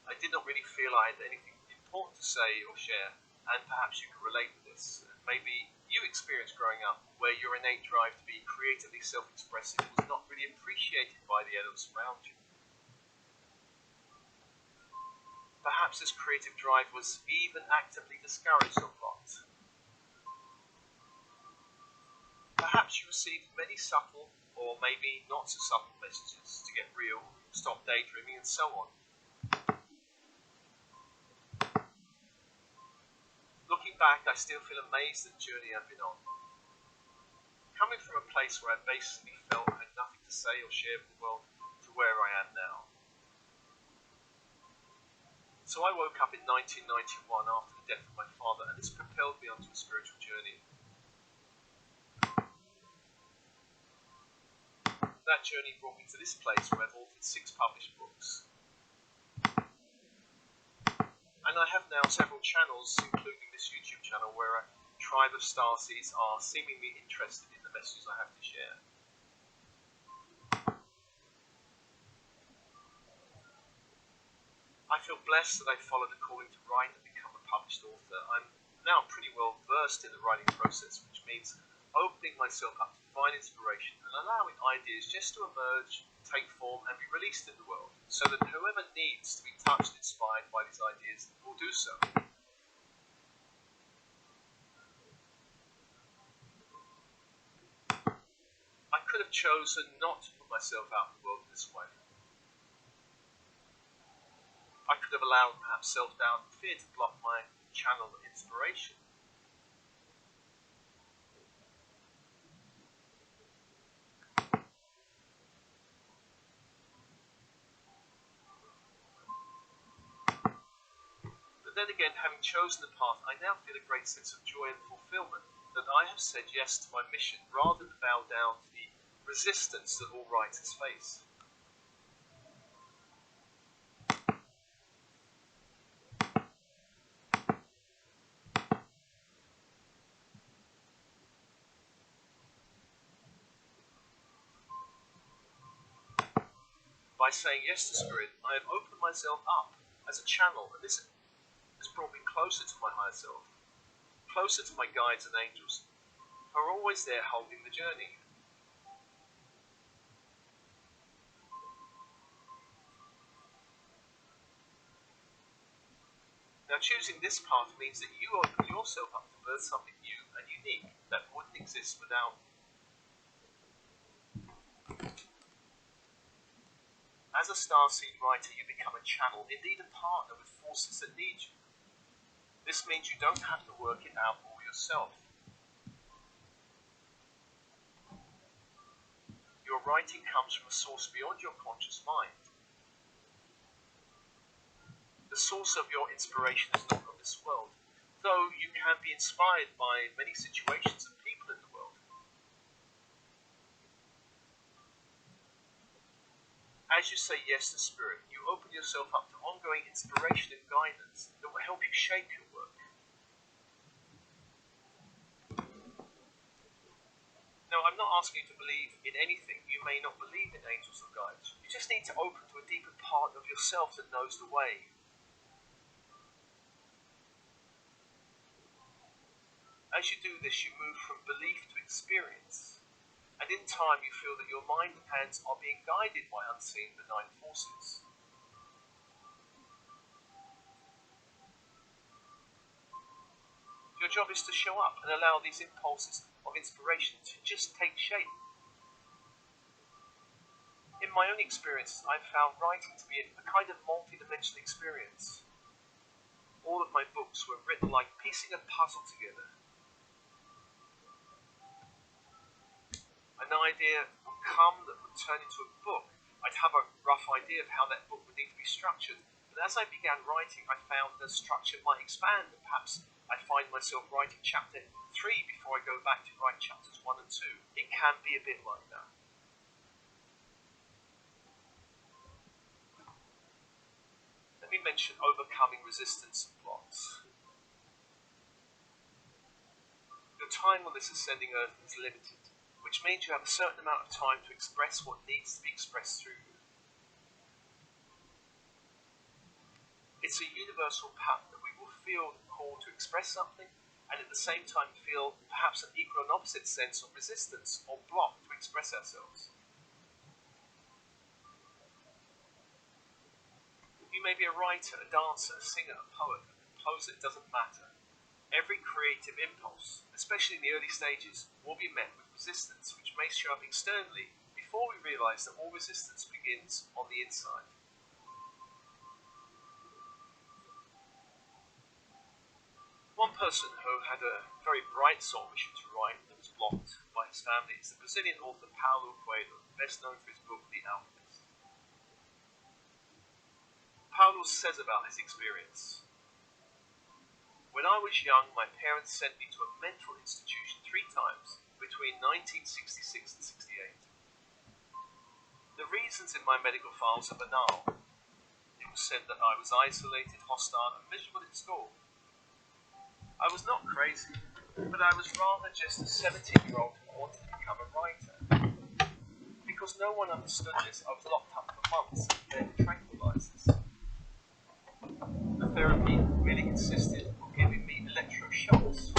I did not really feel I had anything important to say or share, and perhaps you can relate to this. Maybe you experienced growing up where your innate drive to be creatively self-expressive was not really appreciated by the adults around you. Perhaps this creative drive was even actively discouraged or blocked. Perhaps you received many subtle or maybe not so subtle messages to get real, stop daydreaming, and so on. Looking back, I still feel amazed at the journey I've been on. Coming from a place where I basically felt I had nothing to say or share with the world to where I am now. So I woke up in 1991 after the death of my father, and this propelled me onto a spiritual journey. That journey brought me to this place where I've authored 6 published books. And I have now several channels, including this YouTube channel, where a tribe of starseeds are seemingly interested in the messages I have to share. I feel blessed that I followed the calling to write and become a published author. I'm now pretty well versed in the writing process, which means opening myself up to divine inspiration and allowing ideas just to emerge, take form, and be released in the world, so that whoever needs to be touched and inspired by these ideas will do so. I could have chosen not to put myself out in the world in this way. I could have allowed perhaps self-doubt and fear to block my channel of inspiration. But then again, having chosen the path, I now feel a great sense of joy and fulfillment that I have said yes to my mission rather than bow down to the resistance that all writers face. By saying yes to Spirit, I have opened myself up as a channel, and this has brought me closer to my higher self, closer to my guides and angels, who are always there holding the journey. Now, choosing this path means that you open yourself up to birth something new and unique that wouldn't exist without. As a starseed writer, you become a channel, indeed a partner with forces that need you. This means you don't have to work it out all yourself. Your writing comes from a source beyond your conscious mind. The source of your inspiration is not of this world, though you can be inspired by many situations and people in the world. As you say yes to spirit, you open yourself up to ongoing inspiration and guidance that will help you shape your work. Now, I'm not asking you to believe in anything. You may not believe in angels or guides. You just need to open to a deeper part of yourself that knows the way. As you do this, you move from belief to experience. And in time, you feel that your mind and hands are being guided by unseen benign forces. Your job is to show up and allow these impulses of inspiration to just take shape. In my own experiences, I've found writing to be a kind of multi-dimensional experience. All of my books were written like piecing a puzzle together. An idea would come that would turn into a book. I'd have a rough idea of how that book would need to be structured, but as I began writing, I found the structure might expand, and perhaps I find myself writing chapter 3 before I go back to write chapters 1 and 2. It can be a bit like that. Let me mention overcoming resistance and blocks. Your time on this ascending earth is limited, which means you have a certain amount of time to express what needs to be expressed through you. It's a universal pattern that we will feel the call to express something, and at the same time feel perhaps an equal and opposite sense of resistance or block to express ourselves. You may be a writer, a dancer, a singer, a poet, a composer, it doesn't matter. Every creative impulse, especially in the early stages, will be met with resistance, which may show up externally before we realise that all resistance begins on the inside. One person who had a very bright soul wishing to write that was blocked by his family is the Brazilian author Paulo Coelho, best known for his book The Alchemist. Paulo says about his experience: "When I was young, my parents sent me to a mental institution 3 times between 1966 and 68. The reasons in my medical files are banal. It was said that I was isolated, hostile, and miserable at school. I was not crazy, but I was rather just a 17-year-old who wanted to become a writer. Because no one understood this, I was locked up for months and fed tranquilizers. The therapy really consisted of giving me electroshocks.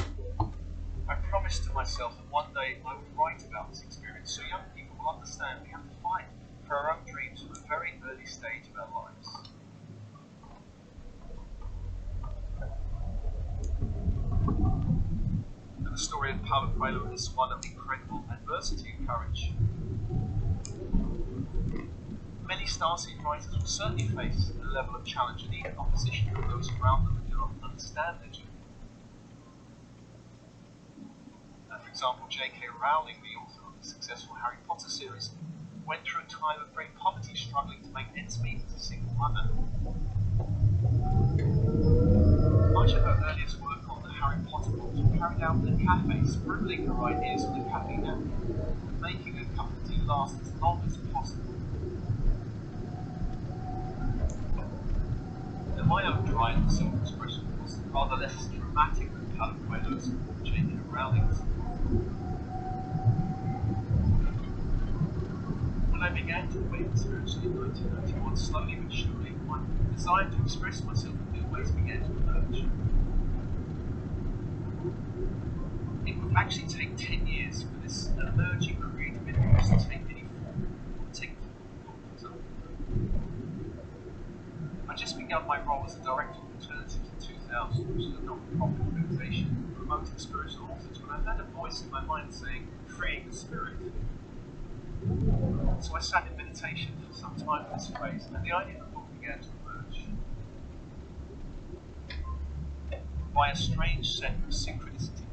I promised to myself that one day I would write about this experience so young people will understand we have to fight for our own dreams from a very early stage of our lives." And the story of Paulo Coelho is one of incredible adversity and courage. Many starseed writers will certainly face a level of challenge and even opposition from those around them who do not understand their journey. For example, J.K. Rowling, the author of the successful Harry Potter series, went through a time of great poverty, struggling to make ends meet as a single mother. Much of her earliest work on the Harry Potter books was carried out in a cafe, scribbling her ideas on a cafe napkin, and making her cup of tea last as long as possible. Now, my own drive for self-expression was rather less dramatic than Paulo Coelho's or J.K. Rowling's. When I began to awaken spiritually in 1991, slowly but surely, my desire to express myself in new ways began to emerge. It would actually take 10 years for this emerging creative impulse to take any form. It would take for example. I just began my role as a director of Alternatives in 2000, which is a not-for-profit organisation promoting spiritual authors, when I heard a voice in my mind saying, "Freeing the spirit." So I sat in meditation for some time in this phase, and the idea of the book began to emerge. By a strange set of synchronicity.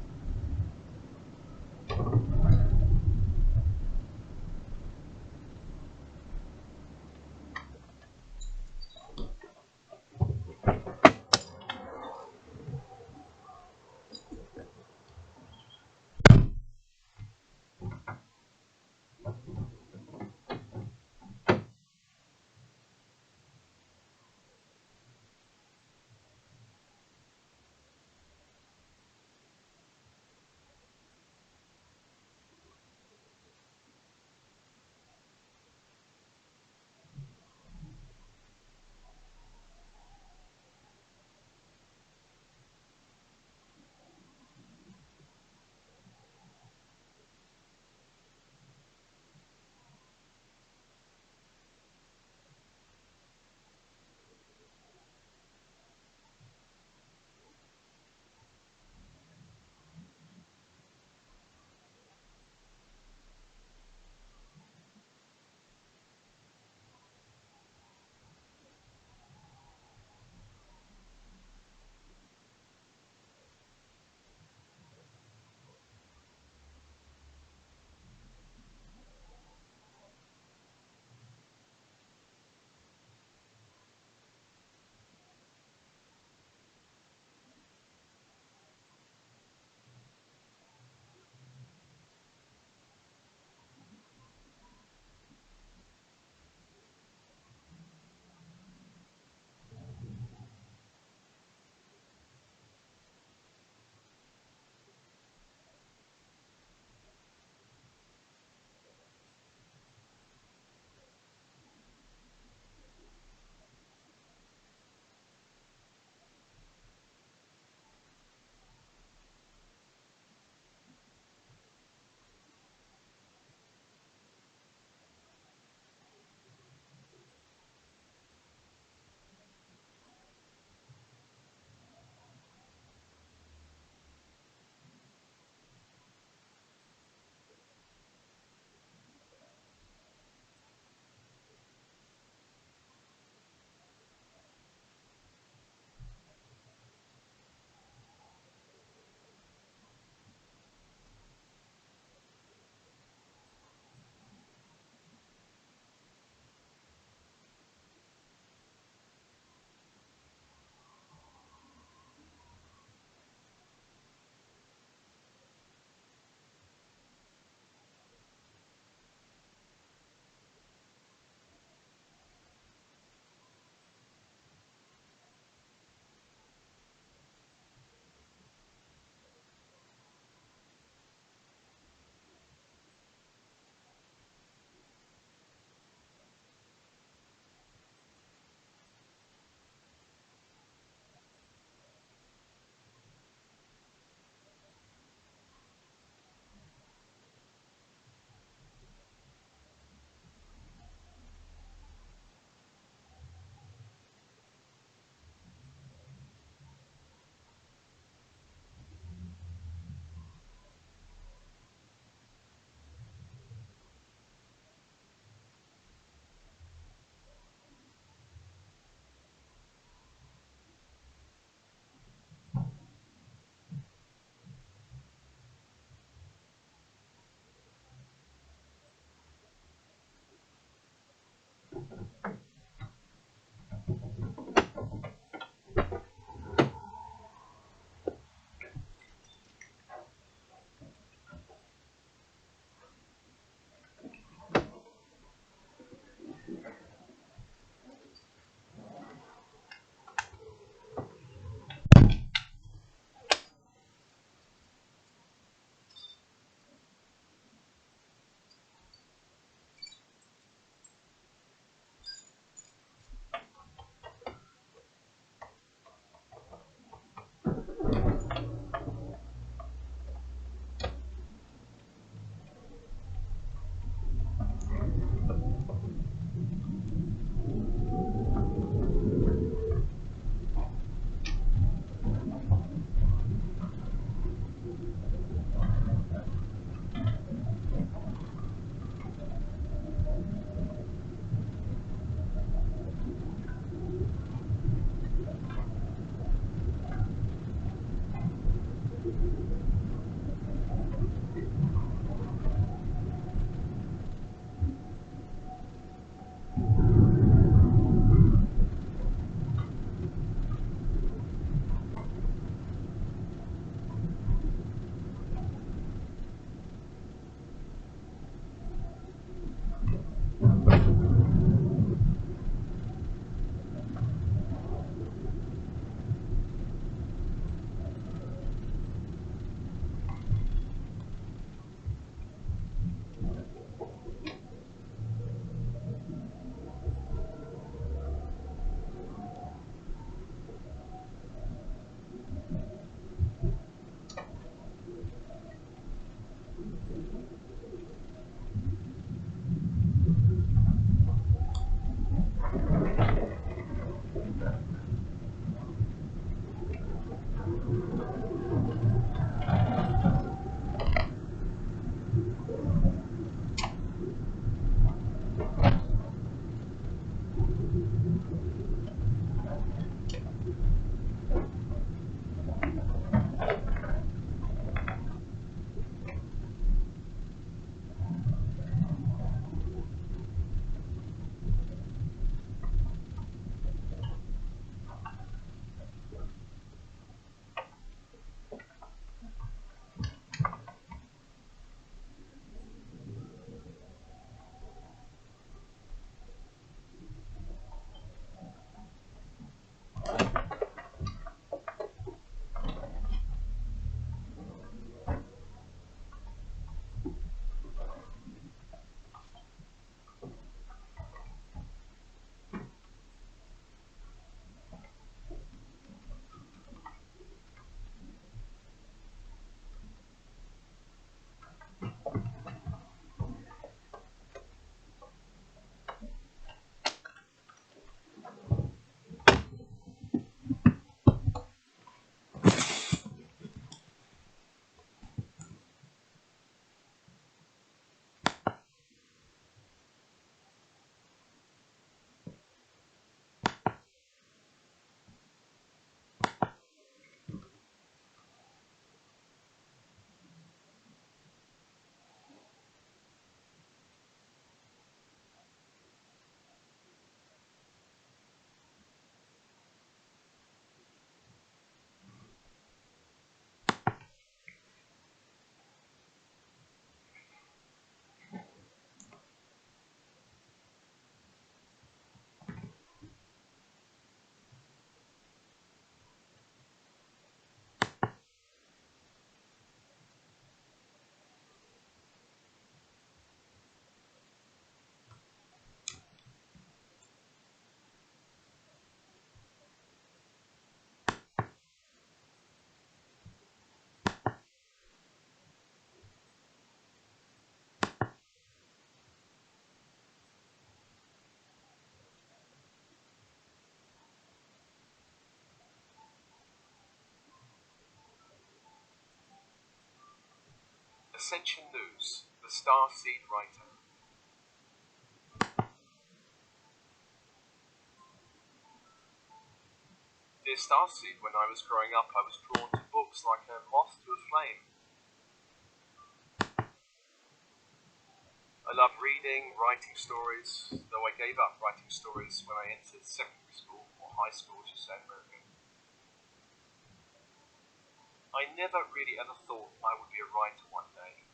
Ascension News, the Starseed Writer. Dear Starseed, when I was growing up, I was drawn to books like a moth to a flame. I love reading, writing stories, though I gave up writing stories when I entered secondary school, or high school, as you say in America. I never really ever thought I would be a writer one day.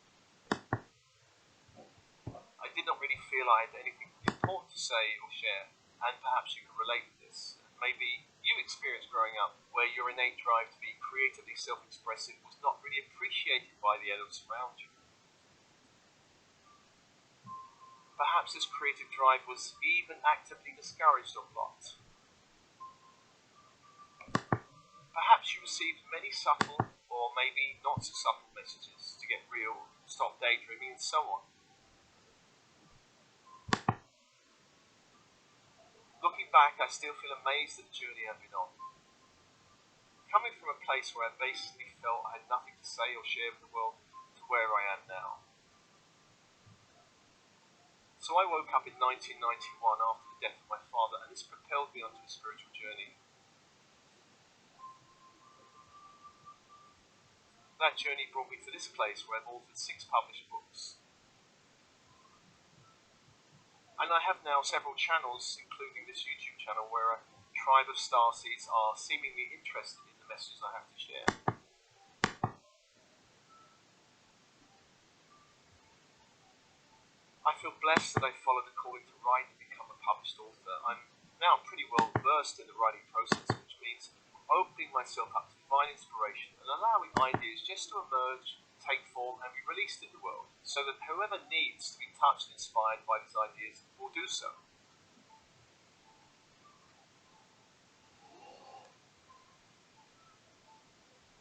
I did not really feel I had anything important to say or share, and perhaps you can relate to this. Maybe you experienced growing up where your innate drive to be creatively self-expressive was not really appreciated by the adults around you. Perhaps this creative drive was even actively discouraged or blocked. Perhaps you received many subtle or maybe not so subtle messages to get real, stop daydreaming, and so on. Looking back, I still feel amazed at the journey I've been on. Coming from a place where I basically felt I had nothing to say or share with the world to where I am now. So I woke up in 1991 after the death of my father, and this propelled me onto a spiritual journey. That journey brought me to this place where I've authored 6 published books. And I have now several channels, including this YouTube channel, where a tribe of starseeds are seemingly interested in the messages I have to share. I feel blessed that I followed the calling to write and become a published author. I'm now pretty well versed in the writing process, which means opening myself up to divine inspiration and allowing ideas just to emerge, take form, and be released in the world, so that whoever needs to be touched and inspired by these ideas will do so.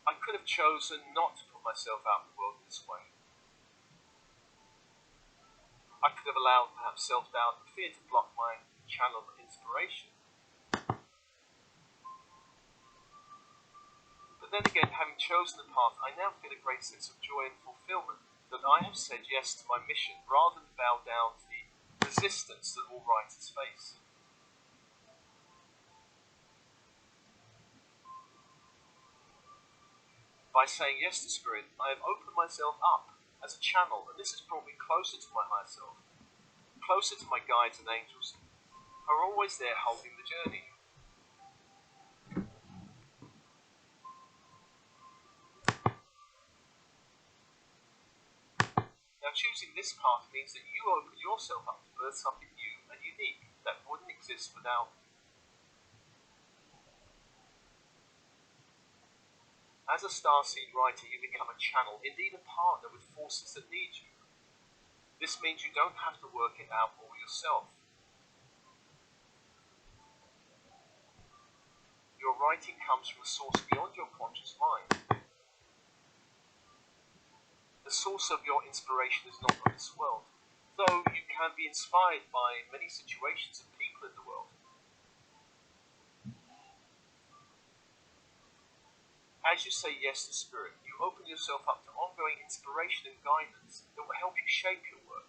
I could have chosen not to put myself out in the world in this way. I could have allowed perhaps self-doubt and fear to block my channel of inspiration. But then again, having chosen the path, I now feel a great sense of joy and fulfillment that I have said yes to my mission rather than bow down to the resistance that all writers face. By saying yes to Spirit, I have opened myself up as a channel, and this has brought me closer to my higher self, closer to my guides and angels, who are always there holding the journey. Now, choosing this path means that you open yourself up to birth something new and unique that wouldn't exist without you. As a starseed writer, you become a channel, indeed a partner with forces that need you. This means you don't have to work it out all yourself. Your writing comes from a source beyond your conscious mind. The source of your inspiration is not of this world, though you can be inspired by many situations and people in the world. As you say yes to Spirit, you open yourself up to ongoing inspiration and guidance that will help you shape your work.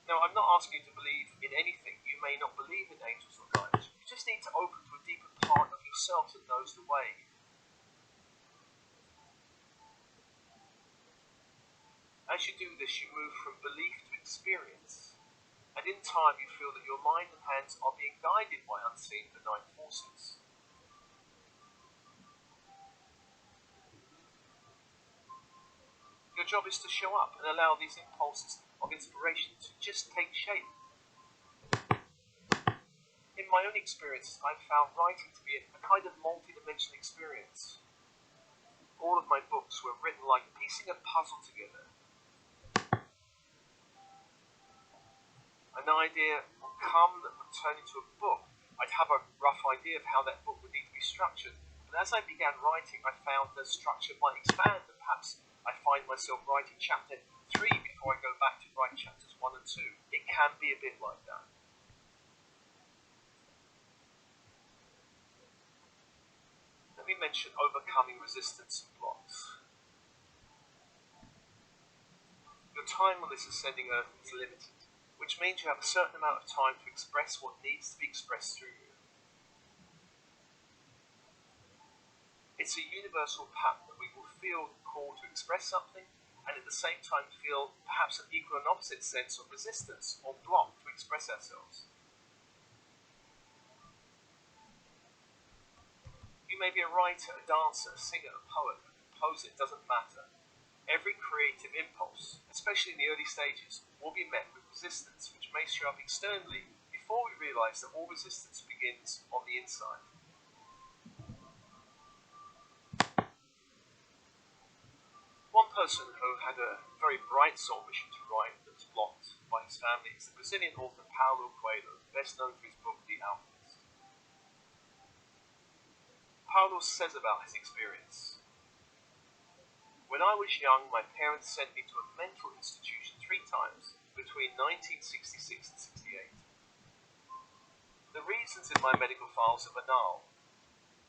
Now, I'm not asking you to believe in anything. You may not believe in angels or guides. You just need to open to a deeper part of yourself that knows the way. As you do this, you move from belief to experience. And in time, you feel that your mind and hands are being guided by unseen benign forces. Your job is to show up and allow these impulses of inspiration to just take shape. In my own experiences, I've found writing to be a kind of multi-dimensional experience. All of my books were written like piecing a puzzle together. An idea would come that would turn into a book. I'd have a rough idea of how that book would need to be structured, but as I began writing, I found the structure might expand, and perhaps I find myself writing chapter 3 before I go back to write chapters 1 and 2. It can be a bit like that. Let me me mention overcoming resistance and blocks. Your time on this ascending earth is limited, which means you have a certain amount of time to express what needs to be expressed through you. It's a universal pattern that we will feel called to express something, and at the same time feel perhaps an equal and opposite sense of resistance or block to express ourselves. You may be a writer, a dancer, a singer, a poet, a composer, it doesn't matter. Every creative impulse, especially in the early stages, will be met with resistance, which may show up externally before we realise that all resistance begins on the inside. One person who had a very bright soul mission to write that was blocked by his family is the Brazilian author Paulo Coelho, best known for his book The Alchemist. Paulo says about his experience: "When I was young, my parents sent me to a mental institution 3 times between 1966 and 68. The reasons in my medical files are banal.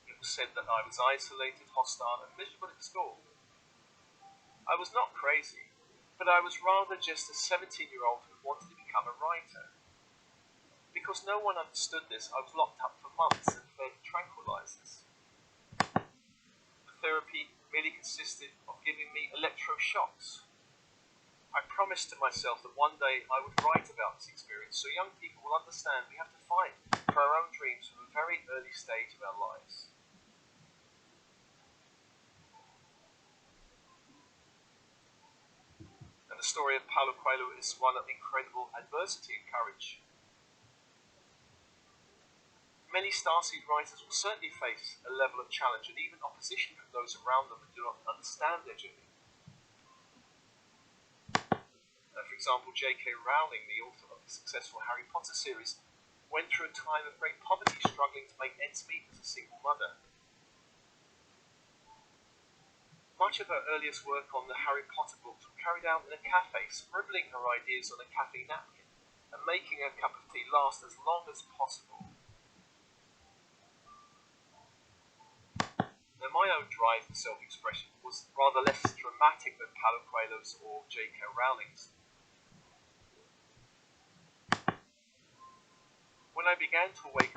It was said that I was isolated, hostile, and miserable at school. I was not crazy, but I was rather just a 17-year-old who wanted to become a writer. Because no one understood this, I was locked up for months and fed tranquilizers. The therapy merely consisted of giving me electroshocks. I promised to myself that one day I would write about this experience so young people will understand we have to fight for our own dreams from a very early stage of our lives." And the story of Paulo Coelho is one of incredible adversity and courage. Many starseed writers will certainly face a level of challenge and even opposition from those around them that do not understand their journey. For example, J.K. Rowling, the author of the successful Harry Potter series, went through a time of great poverty, struggling to make ends meet as a single mother. Much of her earliest work on the Harry Potter books was carried out in a cafe, scribbling her ideas on a cafe napkin and making her cup of tea last as long as possible. Now, my own drive for self-expression was rather less dramatic than Paulo Coelho's or J.K. Rowling's. When I began to awaken